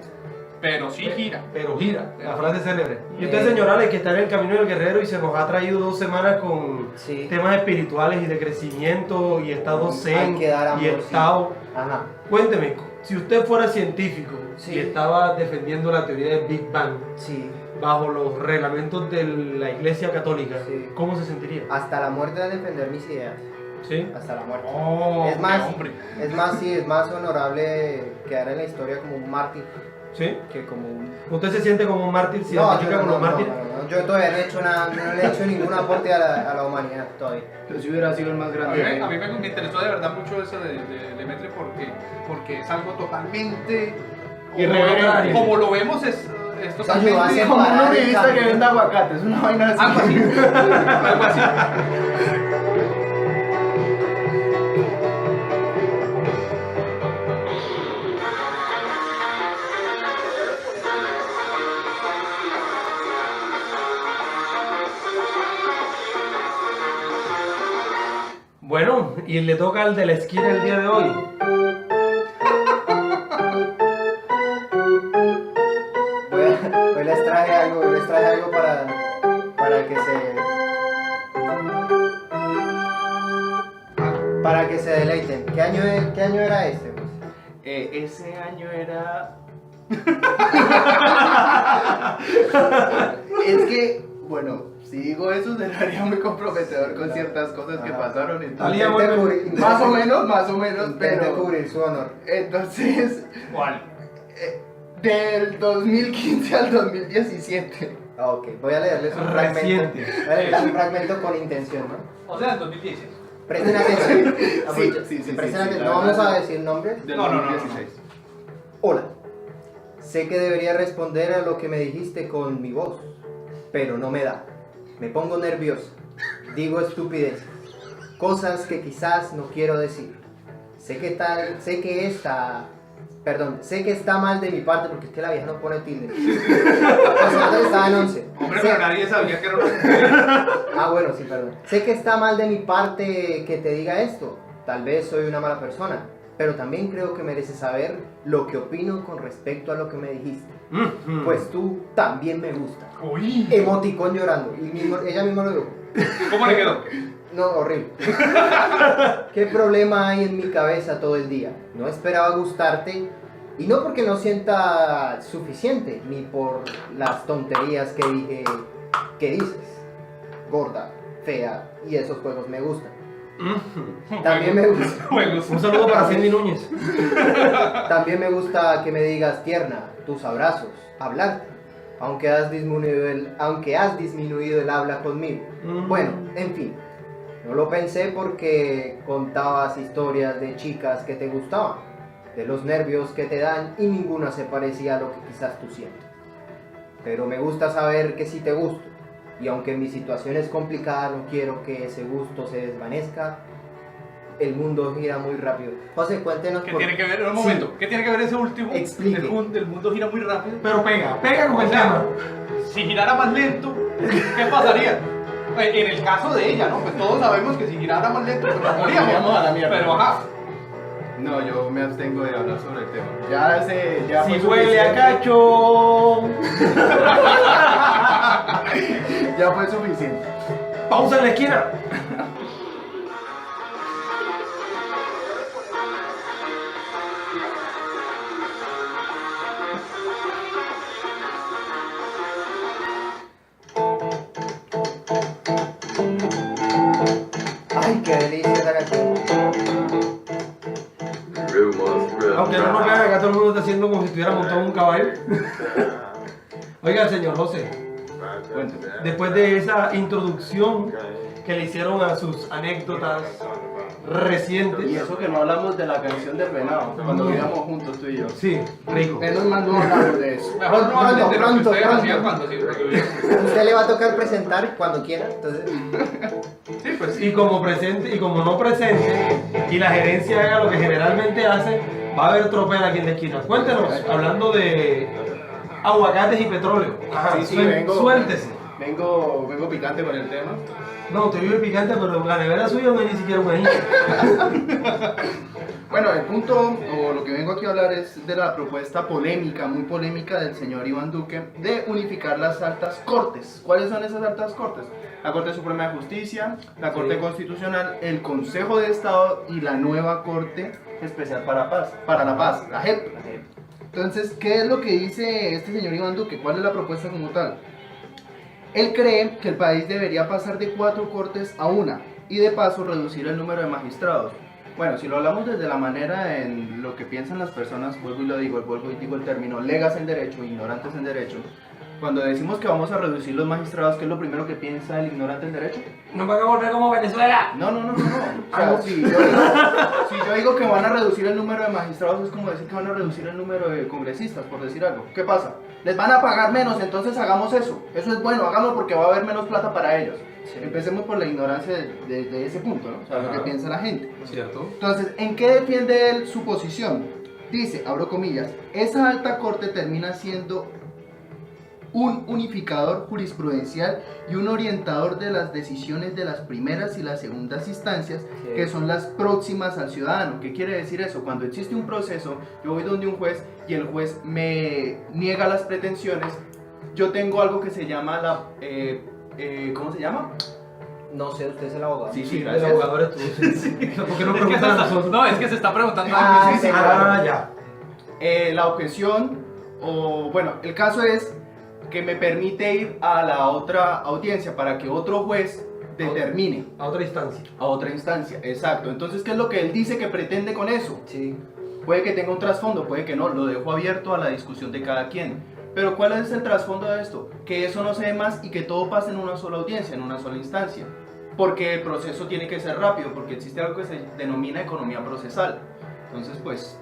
pero sí gira. Pero gira, la frase célebre. Y usted, Eh. señor Ale, que está en el camino del guerrero y se nos ha traído 2 semanas con Sí. temas espirituales y de crecimiento y estado Hay zen que dar y amor, estado. Ajá. Cuénteme, si usted fuera científico Sí. y estaba defendiendo la teoría del Big Bang Sí. bajo los reglamentos de la Iglesia Católica, Sí. ¿cómo se sentiría? Hasta la muerte de defender mis ideas. ¿Sí? Hasta la muerte. Oh, Es más, qué hombre. sí, es más honorable quedar en la historia como un mártir ¿Sí? que como un... ¿Usted se siente como un mártir? ¿Se No, identifica con los mártires? no. Yo todavía no he hecho nada, no le he hecho ningún aporte a la humanidad todavía. Yo si hubiera sido el más A grande. mí me interesó de verdad mucho eso de Lemaitre porque es algo totalmente Irreverente. como lo vemos es ayudó a totalmente hacer- Como Para una el revista que cambio. vende aguacate, es una vaina así. algo así, algo así. Bueno, y le toca al de la esquina el día de hoy. Para que se deleiten. ¿Qué año era este? Pues? Ese año era... Es que, bueno, si digo eso sería muy comprometedor con ciertas cosas que pasaron. Talía, Entonces, bueno, más o menos, Intente pero... cubrir su honor. Entonces, ¿Cuál? del 2015 al 2017. Ah, ok, voy a leerles un fragmento. Reciente. Voy a leerles un fragmento con intención, ¿no? O sea, en 2016. Presten atención. Sí, Presten atención. la No vamos verdad. a decir nombres. Del No. 2016. Hola. Sé que debería responder a lo que me dijiste con mi voz, pero no me da. Me pongo nervioso. Digo estupideces. Cosas que quizás no quiero decir. Sé que está mal de mi parte porque es que la vieja no pone tilde. Pues nosotros estaba en 11. Hombre, Sé- pero nadie sabía que era una mujer. Ah, bueno, sí, perdón. Sé que está mal de mi parte que te diga esto. Tal vez soy una mala persona, pero también creo que mereces saber lo que opino con respecto a lo que me dijiste. Pues tú también me gusta. Uy. Emoticón llorando. Ella misma lo dijo. ¿Cómo le quedó? No, horrible. ¿Qué problema hay en mi cabeza todo el día? No esperaba gustarte. Y no porque no sienta suficiente, ni por las tonterías que dije que dices. Gorda, fea, y esos juegos me gustan. También me gusta. Juegos. Un saludo para Cindy Núñez. También me gusta que me digas tierna, tus abrazos, hablarte, aunque has disminuido el habla conmigo. Bueno, en fin, no lo pensé porque contabas historias de chicas que te gustaban, de los nervios que te dan y ninguna se parecía a lo que quizás tú sientes. Pero me gusta saber que sí te gusto, y aunque mi situación es complicada, no quiero que ese gusto se desvanezca. El mundo gira muy rápido. José, cuéntenos ¿Qué por tiene que ver? Un momento. ¿Qué tiene que ver ese último? Explique. El mundo gira muy rápido. Pero pega con O el sea, tema. si girara más lento, ¿qué pasaría? En el caso de ella, ¿no? Pues todos sabemos que si girara más lento, pues nos moríamos. Moríamos a la mierda. Pero ajá. No, yo me abstengo de hablar sobre el tema. Ya Si fue huele a suficiente. cacho. Ya fue suficiente. Pausa en la esquina. Ay, qué delicia esa canción. Aunque no nos vean, acá todo el mundo está haciendo como si estuviera montado en un caballo. Oiga, señor José, Cuéntame. después de esa introducción que le hicieron a sus anécdotas recientes. Y eso que no hablamos de la canción del venado, cuando No. vivíamos juntos tú y yo. Sí, rico. Menos mal no hablamos de eso. Mejor no hablen de lo que Pronto, ustedes pronto. hacían cuando sí. Usted le va a tocar presentar cuando quiera, entonces Sí, pues sí. Y como presente y como no presente, y la gerencia haga lo que generalmente hace, va a haber tropel aquí en la esquina. Cuéntenos, hablando de aguacates y petróleo. Ajá, Sí, vengo. Suéltese. Vengo picante con el tema. No, te vive picante, pero la nevera suya no hay ni siquiera un ají. Bueno, el punto, o lo que vengo aquí a hablar es de la propuesta polémica, muy polémica del señor Iván Duque, de unificar las altas cortes. ¿Cuáles son esas altas cortes? La Corte Suprema de Justicia, la Corte Sí. Constitucional, el Consejo de Estado y la nueva Corte Especial para la Paz, la JEP. Entonces, ¿qué es lo que dice este señor Iván Duque? ¿Cuál es la propuesta como tal? Él cree que el país debería pasar de 4 cortes a 1 y de paso reducir el número de magistrados. Bueno, si lo hablamos desde la manera en lo que piensan las personas, vuelvo y digo el término legas en derecho, ignorantes en derecho. Cuando decimos que vamos a reducir los magistrados, ¿qué es lo primero que piensa el ignorante en derecho? Nos van a volver como Venezuela. No. O sea, si yo digo que van a reducir el número de magistrados, es como decir que van a reducir el número de congresistas, por decir algo. ¿Qué pasa? Les van a pagar menos, entonces hagamos eso. Eso es bueno, hagámoslo porque va a haber menos plata para ellos. Sí. Empecemos por la ignorancia de ese punto, ¿no? O sea, lo que Ajá. piensa la gente. ¿Cierto? Entonces, ¿en qué defiende él su posición? Dice, abro comillas, esa alta corte termina siendo un unificador jurisprudencial y un orientador de las decisiones de las primeras y las segundas instancias, Sí. que son las próximas al ciudadano. ¿Qué quiere decir eso? Cuando existe un proceso, yo voy donde un juez y el juez me niega las pretensiones, yo tengo algo que se llama ¿cómo se llama? No sé, usted es el abogado. Sí, Sí, el gracias. abogado eres tú. Sí. ¿Por qué no Es que preguntan a nosotros? no, es que se está preguntando. Ah, sí, sí, sí. Ah, ya. La objeción, o bueno, el caso es que me permite ir a la otra audiencia para que otro juez determine A otra instancia. a otra instancia. Exacto. Entonces, ¿qué es lo que él dice que pretende con eso? Sí. Puede que tenga un trasfondo, puede que no, lo dejo abierto a la discusión de cada quien. Pero ¿cuál es el trasfondo de esto? Que eso no se dé más y que todo pase en una sola audiencia, en una sola instancia. Porque el proceso tiene que ser rápido, porque existe algo que se denomina economía procesal. Entonces, pues,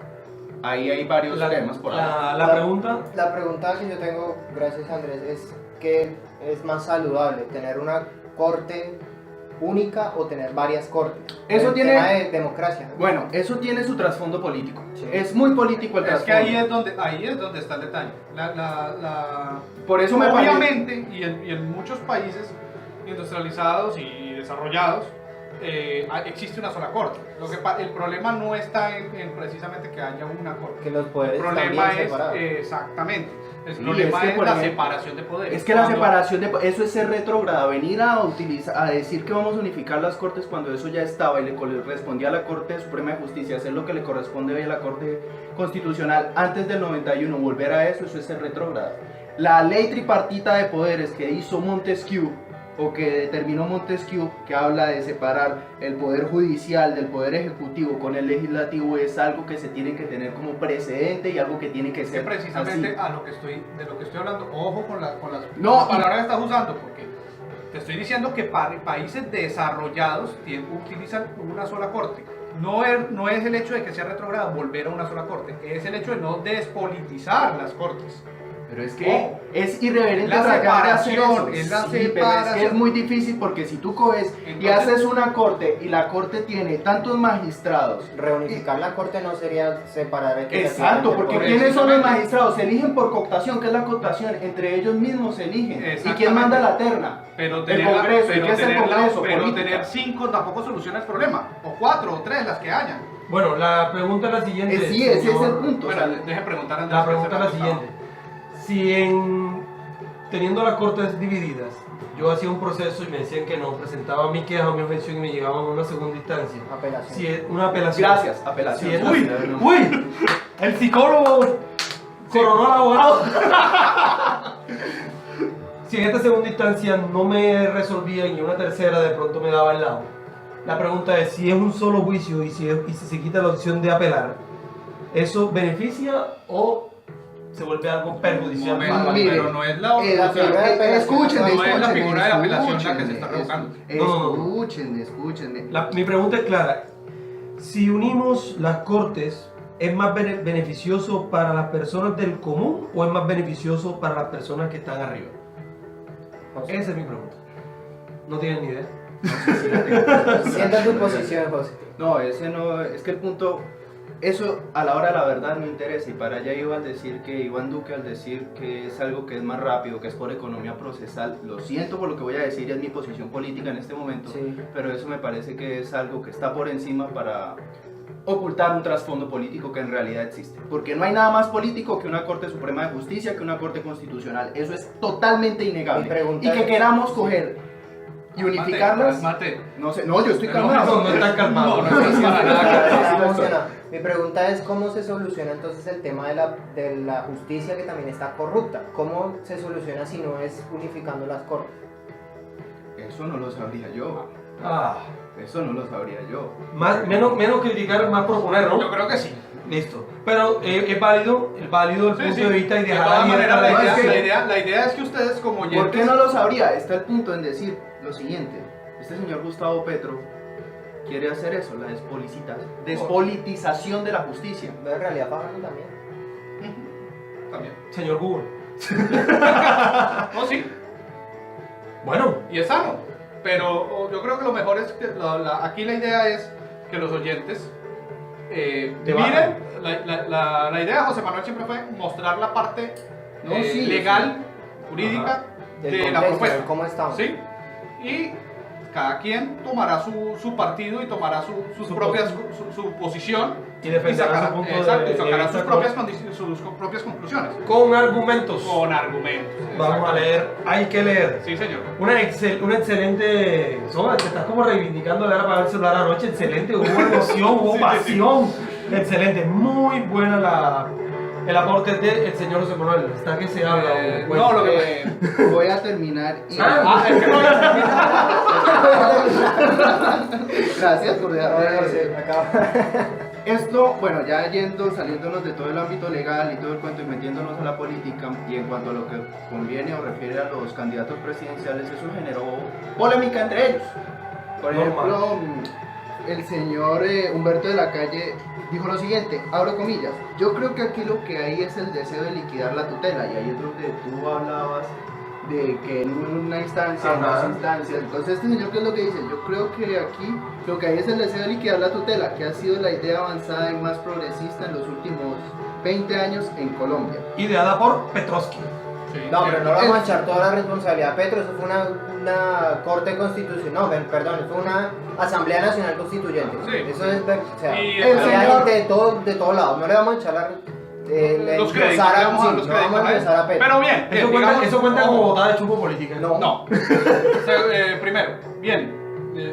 ahí hay varios temas por ahí. La pregunta, La pregunta que yo tengo, gracias Andrés, es ¿qué es más saludable? ¿Tener una corte única o tener varias cortes? Eso El tiene- tema de democracia. Bueno, eso tiene su trasfondo político. Sí. Es muy político el Es que trasfondo. ahí es donde está el detalle. Por eso me parece... Obviamente, y en muchos países industrializados y desarrollados, existe una sola corte. El problema no está en precisamente que haya una corte. Que los El poderes están problema bien es, separados. exactamente, el Sí, problema es que, es por la ejemplo, separación de poderes. Es que la Cuando- separación de eso es ser retrógrada, venir a decir que vamos a unificar las cortes cuando eso ya estaba y le correspondía a la Corte Suprema de Justicia hacer lo que le corresponde hoy a la Corte Constitucional antes del 91, volver a eso es ser retrógrada. La ley tripartita de poderes que hizo Montesquieu o que determinó Montesquieu, que habla de separar el poder judicial del poder ejecutivo con el legislativo, es algo que se tiene que tener como precedente y algo que tiene que Es que ser precisamente así. de lo que estoy hablando, ojo con las No, las palabras que estás usando, porque te estoy diciendo que países desarrollados utilizan una sola corte. No es el hecho de que sea retrogrado volver a una sola corte, es el hecho de no despolitizar las cortes. Pero es que Ojo. es irreverente La tratar de hacer separación, eso. es la Sí, pero es que separación. es muy difícil porque si tú coges y Entonces- haces una corte y la corte tiene tantos magistrados. Reunificar la corte no sería separar el que Exacto, porque por ¿quiénes son los precisamente- magistrados? Se eligen por cooptación. ¿Qué es la cooptación? Entre ellos mismos se eligen. ¿Y quién Exactamente. manda la terna? Pero El tener, Congreso. ¿Y pero qué es el tener Congreso? pero Política. tener 5 tampoco soluciona el problema, o 4 o 3 las que hayan. bueno, la pregunta es la siguiente. Sí, ese es el señor. punto. Bueno, o sea, deje preguntar a Andrés. La pregunta es la siguiente. Si teniendo las cortes divididas, yo hacía un proceso y me decían que no, presentaba mi queja o mi objeción y me llevaban a una segunda instancia. Apelación. Si es una apelación. Gracias, apelación. Si es Uy, uy, el psicólogo coronó al abogado. Si en esta segunda instancia no me resolvían y una tercera de pronto me daba el lado. La pregunta es si es un solo juicio y si se quita la opción de apelar, ¿eso beneficia o se vuelve algo perjudicial? Momento, Mire, pero no es la la figura de apelación escúchenme, no es la escúchenme, figura de apelación la que se escúchenme, está revocando. Escúchenme, escúchenme. Mi pregunta es clara. Si unimos las cortes, ¿es más beneficioso para las personas del común o es más beneficioso para las personas que están arriba? José. Esa es mi pregunta. No tienen ni idea. Sienta tu posición, José. No, ese no, es que el punto, eso a la hora de la verdad no interesa y para allá iba a decir que Iván Duque al decir que es algo que es más rápido, que es por economía procesal, lo siento por lo que voy a decir, es mi posición política en este momento, Sí. pero eso me parece que es algo que está por encima para ocultar un trasfondo político que en realidad existe, porque no hay nada más político que una Corte Suprema de Justicia, que una Corte Constitucional, eso es totalmente innegable, Mi pregunta y que es- queramos coger y unificarlas, Mate. no sé, no, yo estoy Pero calmado. No están calmados. No, no estás para nada calmado. Está sí lo emocionado. Mi pregunta es cómo se soluciona entonces el tema de la justicia que también está corrupta. ¿Cómo se soluciona si no es unificando las cortes? Eso no lo sabría yo. Ah, Eso no lo sabría yo. menos criticar, más proponer, Yo ¿no? creo que sí. Listo. Pero es válido el Sí, punto sí. de vista y De dejar todas abierta maneras, la No, idea. es que- la idea es que ustedes como oyentes... ¿Por qué no lo sabría? Está el punto en decir lo siguiente. Este señor Gustavo Petro quiere hacer eso, la despolitización de la justicia. En realidad pagan también. También. Señor Google. No, sí. Bueno, Y es sano. Pero yo creo que lo mejor es que aquí la idea es que los oyentes Debatan. miren. La idea de José Manuel siempre fue mostrar la parte No, sí, legal, jurídica Del de la contexto, propuesta. de cómo estamos. ¿Sí? Y cada quien tomará su partido y tomará su posición Y defenderá sacará, su punto exacto, de y sacará vista sus propias conclusiones. con argumentos. Con argumentos. Vamos a leer, hay que leer. Sí, señor. Una excelente. Soma, te estás como reivindicando de apagar el celular anoche. Excelente, hubo emoción, hubo pasión. Excelente, muy buena el aporte del señor José Manuel. Está que se habla. No, lo que Voy a terminar y... es que no Gracias por No, dejarme... no sé, acaba. Esto, bueno, ya saliéndonos de todo el ámbito legal y todo el cuento y metiéndonos a la política, y en cuanto a lo que conviene o refiere a los candidatos presidenciales, eso generó polémica entre ellos. Por ejemplo, el señor Humberto de la Calle dijo lo siguiente, abro comillas, yo creo que aquí lo que hay es el deseo de liquidar la tutela, y ahí es donde tú hablabas de que en una instancia, en dos instancias. Entonces este señor, ¿qué es lo que dice? Yo creo que aquí lo que hay es el deseo de liquidar la tutela, que ha sido la idea avanzada y más progresista en los últimos 20 años en Colombia. Ideada por Petrovsky. No, pero no lo vamos a echar toda la responsabilidad a Petro, eso fue una corte constitucional, no, perdón, fue una Asamblea Nacional Constituyente. Sí. Eso es, o sea, Y hay el gente de todos lados, no le vamos a echar los créditos, no vamos a empezar a Petro. pero bien, Eso cuenta como botada de chupo política. No. Primero, bien,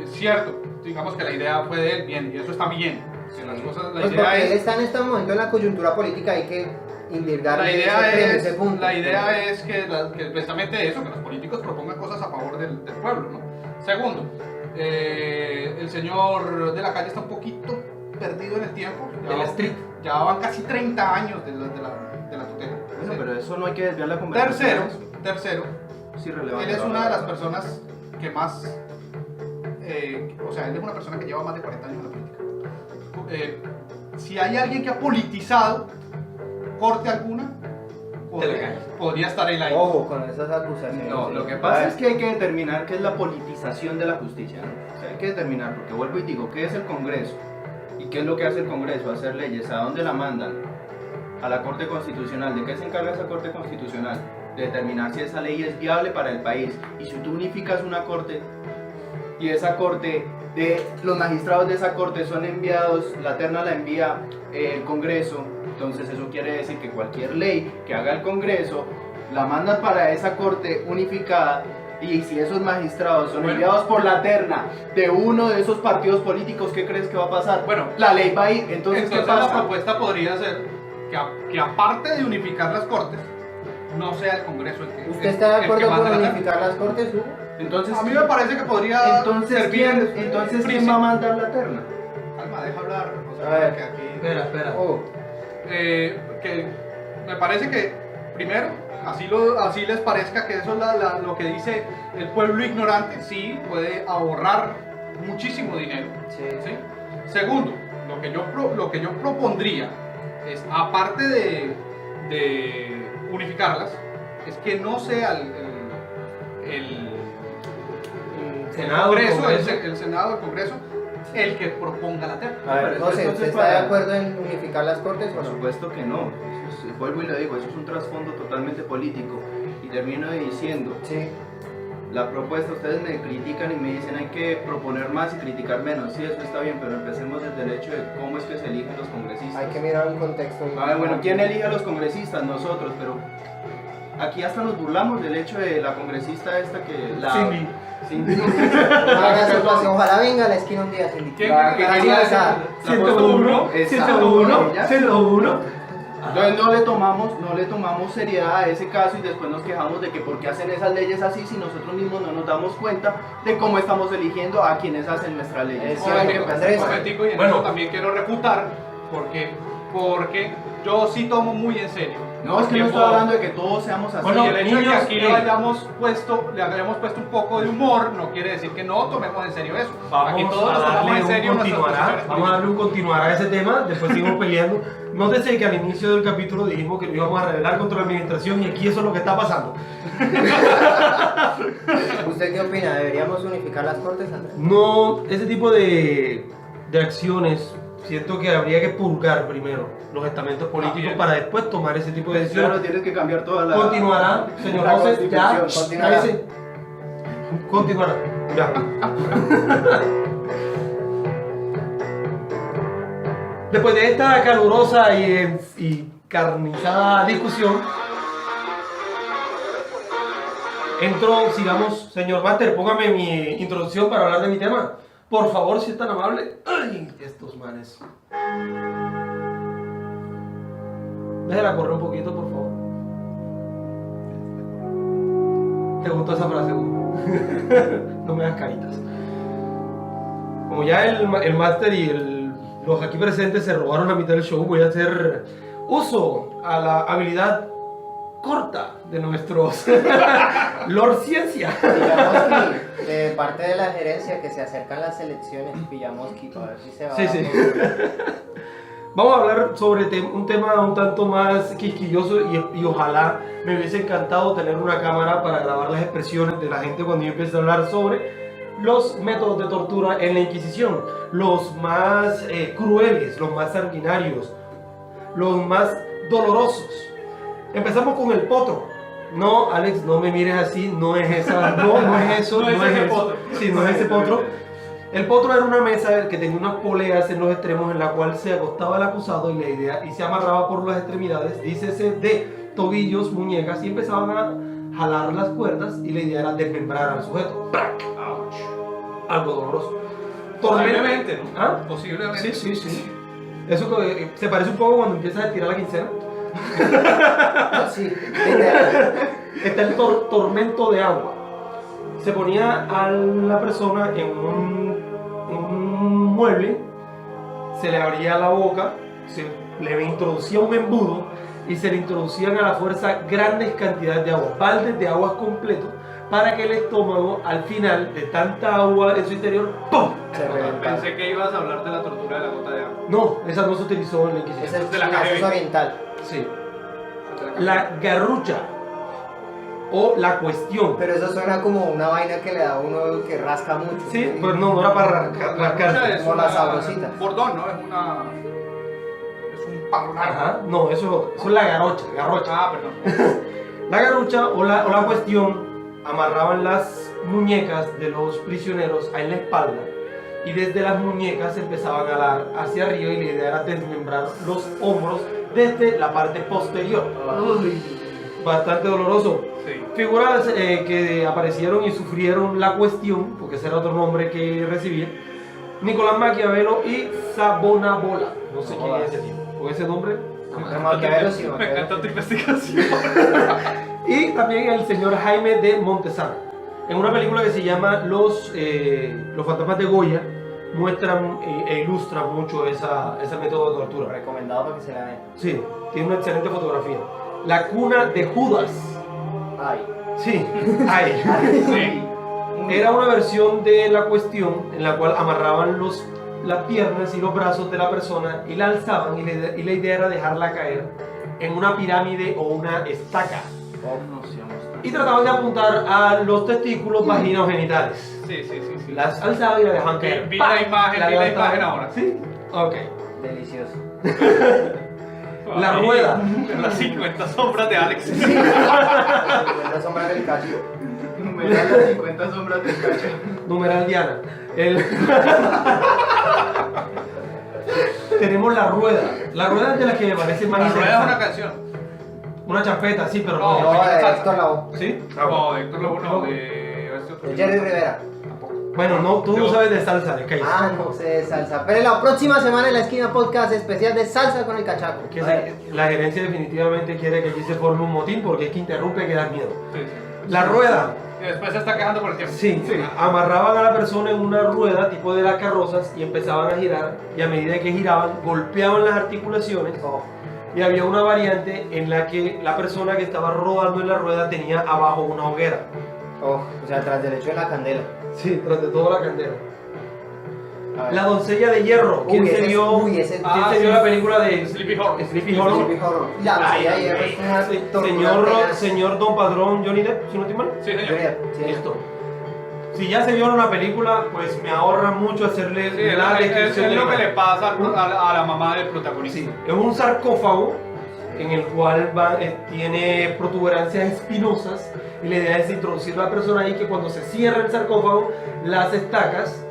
cierto, digamos que la idea fue de él, bien, y eso está bien. Si las cosas, la Pues idea porque él es, está en este momento en la coyuntura política, hay que indirgar ese punto. la idea es que precisamente eso, que los políticos propongan cosas a favor del pueblo, ¿no? Segundo, el señor de la Calle está un poquito perdido en el tiempo. Del street. Ya van casi 30 años de la tutela. Bueno, pero eso no hay que desviar la conversación. Tercero, Es irrelevante. él es una de las personas que más, o sea, él es una persona que lleva más de 40 años en la política. Si hay alguien que ha politizado corte alguna, podría estar él ahí. Ojo con esas acusaciones. No, lo que pasa es que hay que determinar qué es la politización de la justicia, ¿no? O sea, hay que determinar, porque vuelvo y digo, ¿qué es el Congreso? ¿Y qué es lo que hace el Congreso? Hacer leyes. ¿A dónde la mandan? A la Corte Constitucional. ¿De qué se encarga esa Corte Constitucional? De determinar si esa ley es viable para el país. Y si tú unificas una corte y esa corte, los magistrados de esa corte son enviados, la terna la envía el Congreso, entonces eso quiere decir que cualquier ley que haga el Congreso la mandan para esa corte unificada. Y si esos magistrados son enviados por la terna de uno de esos partidos políticos, ¿qué crees que va a pasar? Bueno, la ley va a ir. Entonces, ¿qué la pasa? propuesta podría ser que aparte de unificar las cortes, no sea el Congreso el que ¿Usted está de el que acuerdo manda con la unificar las cortes, Hugo? Entonces, terna. A mí me parece que podría entonces, servir. ¿quién va a mandar la terna? Calma, deja hablar. O sea, A ver. que aquí, Espera. Hugo. que me parece que primero, así les parezca que eso es lo que dice el pueblo ignorante, sí puede ahorrar muchísimo dinero. Sí. ¿Sí? Segundo, lo que yo propondría es, aparte de unificarlas, es que no sea el Senado, Congreso, Congreso. el Senado, el Congreso, el que proponga la terna. A ver, Pero José, entonces ¿usted está para- de acuerdo en unificar las cortes o Por no? supuesto que no. Vuelvo y lo digo, eso es un trasfondo totalmente político. Y termino diciendo, Sí. la propuesta, ustedes me critican y me dicen hay que proponer más y criticar menos. Sí, eso está bien, pero empecemos desde el hecho de cómo es que se eligen los congresistas. Hay que mirar un contexto. Bueno, ¿quién elige a los congresistas? Nosotros, pero aquí hasta nos burlamos del hecho de la congresista esta que la... Cindy. Cindy. No haga su pasión, ojalá venga a la esquina un día, Cindy. ¿Quién? La que Para quería empezar. hacer- 101, Exacto. 101, Ella. 101. Entonces no le tomamos seriedad a ese caso y después nos quejamos de que por qué hacen esas leyes así si nosotros mismos no nos damos cuenta de cómo estamos eligiendo a quienes hacen nuestras leyes. Es Sí, hay que cierto, empezar Andrés. por Un ahí. momentico, y en Bueno. eso también quiero refutar, porque yo sí tomo muy en serio. No, es que no estoy hablando de que todos seamos así. Bueno, Y el hecho de que niños, aquí ey. le hayamos puesto un poco de humor no quiere decir que no tomemos en serio eso. Aquí Vamos todos a nos tomamos darle en serio un nuestras continuará. posiciones Vamos a darle un continuará a ese tema. Después seguimos peleando. Nótese que al inicio del capítulo dijimos que lo íbamos a revelar contra la administración y aquí eso es lo que está pasando. ¿Usted qué opina? ¿Deberíamos unificar las cortes, Andrés? No, ese tipo de acciones, siento que habría que purgar primero los estamentos políticos Bien. para después tomar ese tipo de Claro, decisiones. tienes que cambiar toda la... Continuará, señor la José, ya, Constitución. Continuará. cállese. Continuará. Ya. Después de esta calurosa y carnizada discusión, sigamos, señor Master, póngame mi introducción para hablar de mi tema. Por favor, si es tan amable. Ay, estos manes. Déjala correr un poquito, por favor. ¿Te gustó esa frase? No me hagas caritas. Como ya el Master y los aquí presentes se robaron la mitad del show, voy a hacer uso a la habilidad corta de nuestros Lord Ciencia. Pillamoski, de parte de la gerencia que se acercan las elecciones, Pillamoski, para ver si se va Sí, a sí. Vamos a hablar sobre un tema un tanto más quisquilloso y ojalá me hubiese encantado tener una cámara para grabar las expresiones de la gente cuando yo empiece a hablar sobre los métodos de tortura en la Inquisición, los más crueles, los más sanguinarios, los más dolorosos. Empezamos con el potro. No, Alex, no me mires así, no es esa, no es eso, No es ese potro. Sí, no es ese potro. El potro era una mesa que tenía unas poleas en los extremos en la cual se acostaba el acusado y se amarraba por las extremidades, dícese de tobillos, muñecas, y empezaban a jalar las cuerdas y la idea era desmembrar al sujeto. Ouch. Algo doloroso. Posiblemente, ¿no? ¿Ah? Posiblemente. Sí. Eso se parece un poco cuando empiezas a tirar la quincena. Sí, literal. Está el tormento de agua. Se ponía a la persona en un mueble, se le abría la boca, se le introducía un embudo y se le introducían a la fuerza grandes cantidades de agua, baldes de aguas completos, para que el estómago, al final de tanta agua en su interior, ¡pum! Se reventaba. Pensé que ibas a hablar de la tortura de la gota de agua. No, esa no se utilizó en la Es Inquisición. el de la es KGB. oriental. Sí. La garrucha o la cuestión. Pero eso suena como una vaina que le da a uno que rasca mucho. Sí, pero no era para rascarse. Es Como una- la sabrosita. un bordón, ¿no? Es un palo largo. Ajá, no, eso es la garrocha. Ah, perdón. La garrucha o la cuestión amarraban las muñecas de los prisioneros en la espalda y desde las muñecas empezaban a dar hacia arriba y la idea era desmembrar los hombros desde la parte posterior. Bastante doloroso. Sí. Figuras que aparecieron y sufrieron la cuestión, porque ese era otro nombre que recibía, Nicolás Maquiavelo y Savonarola. No sé quién es ese tipo, con ese nombre. De Maquiavelo sí, Me Maquiavelo. encanta tu investigación. Y también el señor Jaime de Montesano. En una película que se llama Los fantasmas de Goya, muestran e ilustran mucho ese método de tortura. Recomendado para que se la den. Sí, tiene una excelente fotografía. La cuna de Judas. Ay. Sí, ahí. Sí. Era una versión de la cuestión en la cual amarraban las piernas y los brazos de la persona y la alzaban y la idea era dejarla caer en una pirámide o una estaca. Y trataban de apuntar a los testículos, vagina o genitales. Sí. Las alzaban y la dejaban caer. Vi la imagen, vi la levantaban. imagen ahora. ¿Sí? Ok. Delicioso. La Ahí, rueda. Las 50 sombras de Alex. La sombra del cacho. Numeral las 50 sombras del cacho. Numeral Diana. Tenemos la rueda. La rueda es de las que me parece más La rueda es una interesante. canción. Una champeta, sí, pero No, No, no. de Héctor Lavoe. ¿Sí? No, de Héctor Lavoe no, de este otro. De Jerry Rivera. Bueno, no, tú no Yo- sabes de salsa, de Case. Ah, no sé de salsa. Pero la próxima semana en la esquina podcast especial de salsa con el cachaco. Que A ver. la gerencia definitivamente quiere que aquí se forme un motín porque es que interrumpe que da miedo. Sí. La rueda. Y después se está quejando por el tiempo. Sí, amarraban a la persona en una rueda tipo de las carrozas y empezaban a girar y a medida que giraban golpeaban las articulaciones Oh, y había una variante en la que la persona que estaba rodando en la rueda tenía abajo una hoguera. oh, o sea, tras del hecho de la candela. Sí, tras de toda la candela. A ver. La doncella de hierro. ¿Quién Uy, se ese es- vio? uy, ese- ¿Quién Ah, se vio sí. la película de Sleepy Hollow. Sleepy Hollow? Sleepy Hollow. La doncella de hierro es una tortura tenaz. Señor Don Padrón Johnny Depp, si no estoy mal. Sí, señor. Sí. Listo. Si ya se vio una película, pues me ahorra mucho hacerle Sí, es la lo que- descripción es de lo la que le imagen. pasa a la mamá del protagonista. Sí, es un sarcófago en el cual tiene protuberancias espinosas y la idea es introducir a la persona ahí que cuando se cierra el sarcófago las estacas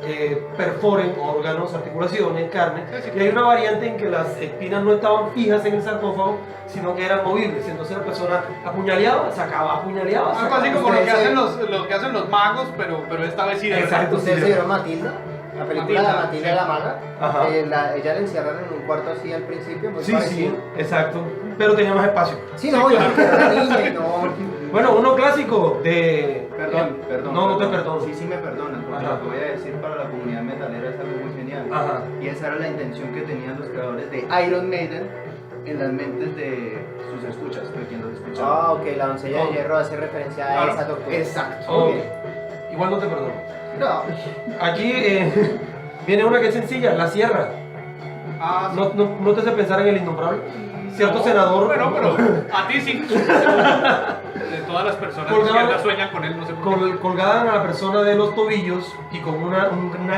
perforen órganos, articulaciones, carne, y hay una variante en que las espinas no estaban fijas en el sarcófago sino que eran movibles, entonces la persona apuñaleaba, sacaba, apuñaleaba, Algo así como lo que hacen los magos, pero esta vez sí de verdad. Exacto. ¿Ustedes se vieron Matilda? La película de Matilda sí. la maga. Ajá. Ella la encierran en un cuarto así al principio, muy Sí, parecido. sí, exacto, pero tenía más espacio. Sí, no, obviamente era una niña y no. Bueno, uno clásico de... Perdón. No te perdono. Sí me perdonan, porque Ajá. lo que voy a decir para la comunidad metalera es algo muy genial. Ajá. Y esa era la intención que tenían los creadores de Iron Maiden en las mentes de sus escuchas, de quien los escuchaba. Ah, ok, la doncella de hierro hace referencia a Claro, esa tortura. Exacto. Oh, Ok. igual no te perdono. No. Aquí viene una que es sencilla, la sierra. Ah, sí. No te hace pensar en el innombrable. Cierto No, senador. Bueno, pero a ti sí. De todas las personas Colgado- que izquierdas sueñan con él, no sé por qué. Colgada a la persona de los tobillos y con una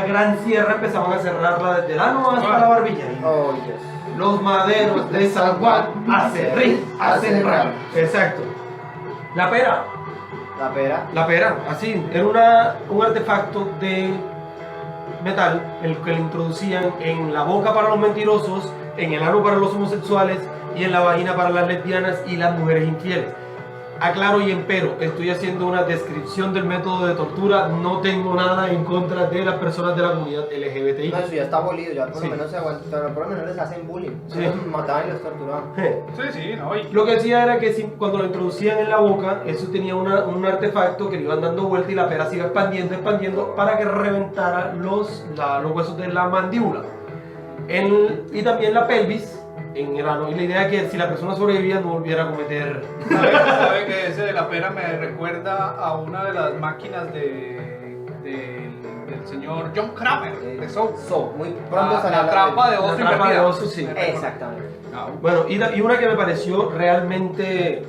gran sierra empezaban a cerrarla desde el ano hasta la barbilla. Oh, Dios. Los maderos de San Juan hacen rar. Exacto. La pera. La pera. Así, era un artefacto de metal, el que le introducían en la boca para los mentirosos, en el ano para los homosexuales y en la vagina para las lesbianas y las mujeres infieles. Aclaro y empero, estoy haciendo una descripción del método de tortura, no tengo nada en contra de las personas de la comunidad LGBTI. No, eso ya está abolido, ya por Sí. lo menos se aguanta, por lo menos les hacen bullying. Sí. Los mataban y los torturaban. Sí, no. Y Lo que decía era que cuando lo introducían en la boca, eso tenía un artefacto que le iban dando vuelta y la pera se iba expandiendo para que reventara los huesos de la mandíbula. Y también la pelvis en el ano. Y la idea es que si la persona sobrevivía no volviera a cometer... ¿Sabe que ese de la pera me recuerda a una de las máquinas del señor John Kramer de Saw? Muy pronto La salió trampa de La oso trampa de invertida. oso, sí. Exactamente. Ah, Bueno, y una que me pareció realmente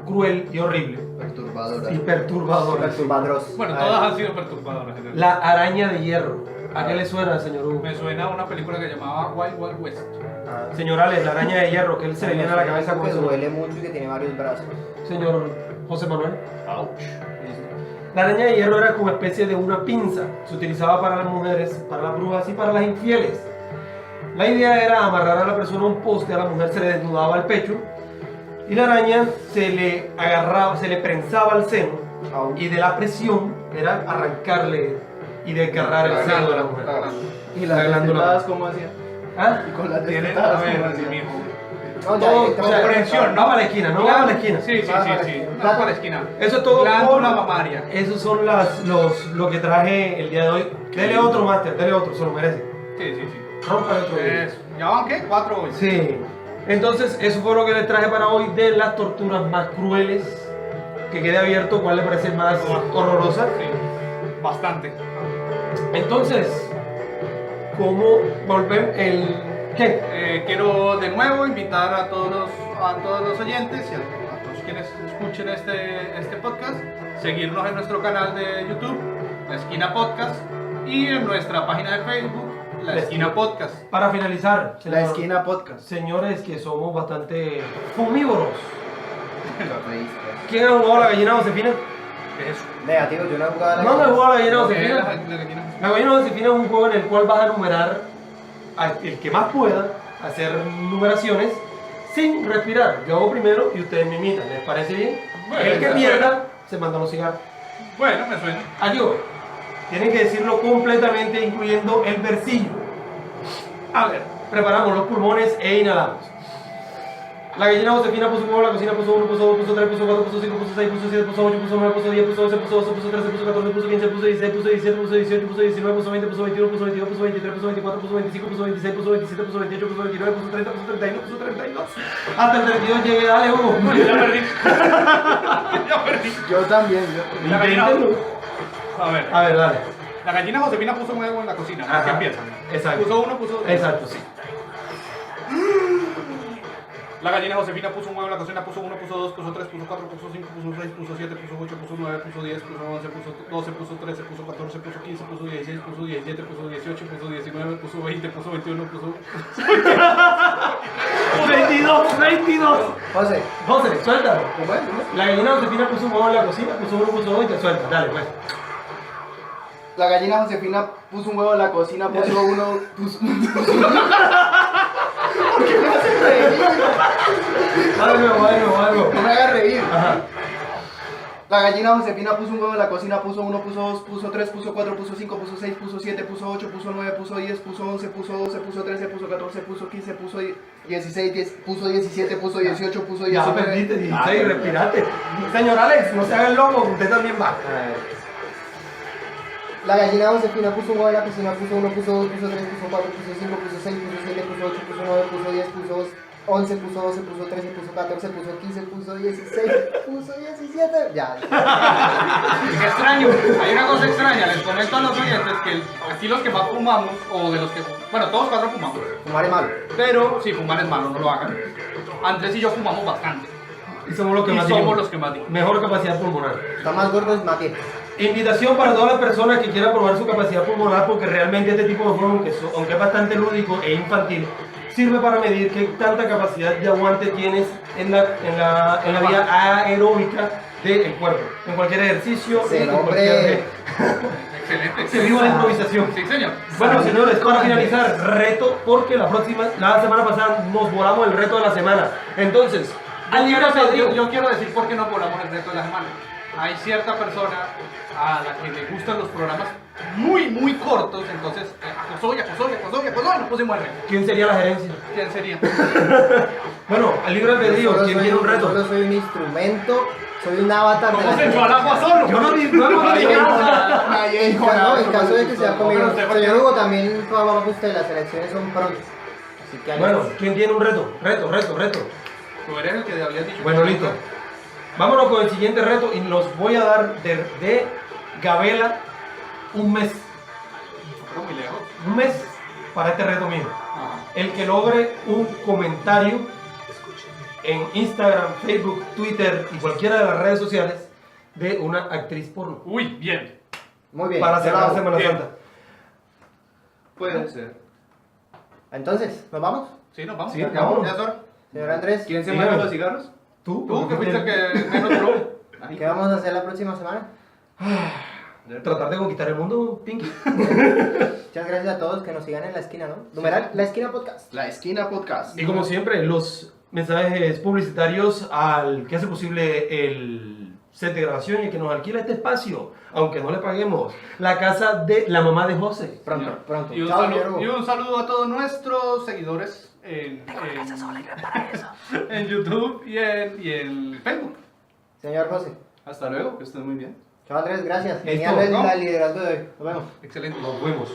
cruel y horrible Perturbadora. y perturbadora. Perturbadros. Bueno, A todas ver. han sido perturbadoras. en realidad. La araña de hierro. ¿A qué le suena, señor Hugo? Me suena a una película que llamaba Wild Wild West. Señor Alex, la araña de hierro, que él se le viene a la cabeza con que eso. duele mucho y que tiene varios brazos. Señor José Manuel. La araña de hierro era como especie de una pinza. Se utilizaba para las mujeres, para las brujas y para las infieles. La idea era amarrar a la persona a un poste, a la mujer se le desnudaba el pecho y la araña se le agarraba, se le prensaba al seno Au. y de la presión era arrancarle y desgarrar el seno de la mujer. ¿Y La las glándula. destetadas cómo hacían? ¿Ah? ¿Y con las Tiene, a destetadas cómo ver, hacían? mijo. No, ya Todo, directamente. o sea, comprensión, no va a la esquina, no va a la esquina. Sí. No para la esquina. Eso es todo Glándula por- mamaria. Esos son lo que traje el día de hoy. Dele otro, Master, dele otro, se lo merece. Sí. Rompa otro. Eso. ¿Ya van qué? 4 hoy. Sí. Entonces, eso fue lo que les traje para hoy de las torturas más crueles. Que quede abierto cuál le parece más horrorosa. Sí. Bastante. Entonces, ¿cómo volvemos el qué? Quiero de nuevo invitar a todos los oyentes y a todos quienes escuchen este podcast, seguirnos en nuestro canal de YouTube, La Esquina Podcast, y en nuestra página de Facebook, La Esquina Podcast. Para finalizar, La esquina podcast. señores que somos bastante fumívoros. Cafeístas. ¿Quién ha jugado la gallina Josefina? ¿Qué es eso? Negativo, yo no he jugado a la No me he jugado la gallina ¿Qué es la Josefina. gallina? La gallina Josefina es un juego en el cual vas a numerar el que más pueda, hacer numeraciones sin respirar. Yo hago primero y ustedes me imitan. ¿Les parece bien? Bueno, El que está pierda se manda los cigarros. Bueno, me suena. Aquí voy. Tienen que decirlo completamente, incluyendo el versillo. A ver, preparamos los pulmones e inhalamos. La gallina Josefina puso un huevo, la cocina puso 1, puso 2, puso 3, puso 4, puso 5, puso 6, puso 7, puso 8, puso 9, puso 10, puso 11, puso 12, puso 13, puso 14, puso 15, puso 16, puso 17, puso 18, puso 19, puso 20, puso 21, puso 22, puso 23, puso 24, puso 25, puso 26, puso 27, puso 28, puso 29, puso 30, puso 31, puso 32. Hasta el 32 llegué, dale, Hugo. Ya perdí. Ya perdí. Yo también. La gallina. Inténtalo. A ver. A ver, dale. La gallina Josefina puso un huevo en la cocina. Ajá. ¿Qué empieza? Exacto. Puso 1, puso 2. Exacto, sí. La gallina Josefina puso un huevo en la cocina, puso 1, puso 2, puso 3, puso 4, puso 5, puso 6, puso 7, puso 8, puso 9, puso 10, puso 11, puso 12, puso 13, puso 14, puso 15, puso 16, puso 17, puso 18, puso 19, puso 20, puso 21, puso... 22. José, José, suéltalo. ¿cómo es? ¿Cómo es? La gallina Josefina puso un huevo en la cocina, puso 1, puso 2 y te suelta. Dale, pues. La gallina Josefina puso un huevo en la cocina, puso uno, ¿Por qué me haces reír? Algo. No me hagas reír. Ajá. La gallina Josefina puso un huevo en la cocina, puso 1, puso 2, puso 3, puso 4, puso 5, puso 6, puso 7, puso 8, puso 9, puso 10, puso 11, puso 12, puso 13, puso 14, puso 15, puso 16, puso 17, puso 18, puso Ya 19. perdiste 16, respirate. Señor Alex, no se haga el loco, usted también va. La gallina Josefina puso un huevo en la cocina, puso 1, puso 2, puso 3, puso 4, puso 5, puso 6, puso 7, puso 8, puso 9, puso 10, puso 11, puso 12, puso 13, puso 14, puso 15, puso 16, puso 17. Ya. Qué extraño, hay una cosa extraña, les comento a los oyentes que aquí los que más fumamos, o de los que, bueno, todos cuatro fumamos, Fumar es malo. pero si fumar es malo, no lo hagan. Andrés y yo fumamos bastante, Y somos los que y más somos tenemos los que más dimos. mejor capacidad pulmonar. Está más gordo es mate. Invitación para todas las personas que quieran probar su capacidad pulmonar, porque realmente este tipo de juego, aunque es bastante lúdico e infantil, sirve para medir qué tanta capacidad de aguante tienes en la vía aeróbica del cuerpo, en cualquier ejercicio, Sí, en hombre. cualquier... Excelente. Se viva la improvisación. Sí, señor. Bueno, señores, para finalizar, reto, porque la semana pasada nos volamos el reto de la semana. Entonces, al libre albedrío. Yo quiero decir por qué no volamos el reto de la semana. Hay cierta persona a la que le gustan los programas muy cortos, entonces acosó, no pusimos el reto. ¿Quién sería la gerencia? ¿Quién sería? Bueno, al libre albedrío, ¿quién quiere un reto? Solo soy un instrumento, soy un avatar de ¿Cómo la se echó al agua solo? Yo no digo nada. Nadie dijo No, nada. en caso de que sea conmigo. pero usted- Señor Hugo, también vamos a usted, las elecciones son pronto. Así que Bueno, ¿quién tiene un reto? Reto. Tú eres el que habías dicho. Bueno, que- listo. Vámonos con el siguiente reto y los voy a dar de Gabela un mes. Pero muy lejos. Un mes para este reto mío. Ajá. El que logre un comentario en Instagram, Facebook, Twitter y cualquiera de las redes sociales de una actriz porno. Uy, bien. muy bien. Para cerrar bravo. Semana bien. Santa. Puede ser. Entonces, ¿nos vamos? Sí, nos vamos. Sí, Ya vámonos. es hora. Señor Andrés, ¿Quién se Dígame. manda los cigarros? ¿Tú? Tú que fuiste el que menos duró. ¿qué vamos a hacer la próxima semana? Tratar de conquistar el mundo, Pinky. Muchas gracias a todos que nos sigan en la esquina, ¿no? Numeral, la esquina podcast. La Esquina Podcast. Y como siempre, los mensajes publicitarios al que hace posible el set de grabación y que nos alquila este espacio, aunque no le paguemos. La casa de la mamá de José. Pronto, Señor. pronto. Y un, Chao, señor saludo, Hugo. y un saludo a todos nuestros seguidores en YouTube y en Facebook. Señor José. Hasta luego, que estén muy bien. Chao Andrés, gracias. Listo, Genial ¿no? el liderazgo de hoy. Nos vemos. Excelente. Nos vemos.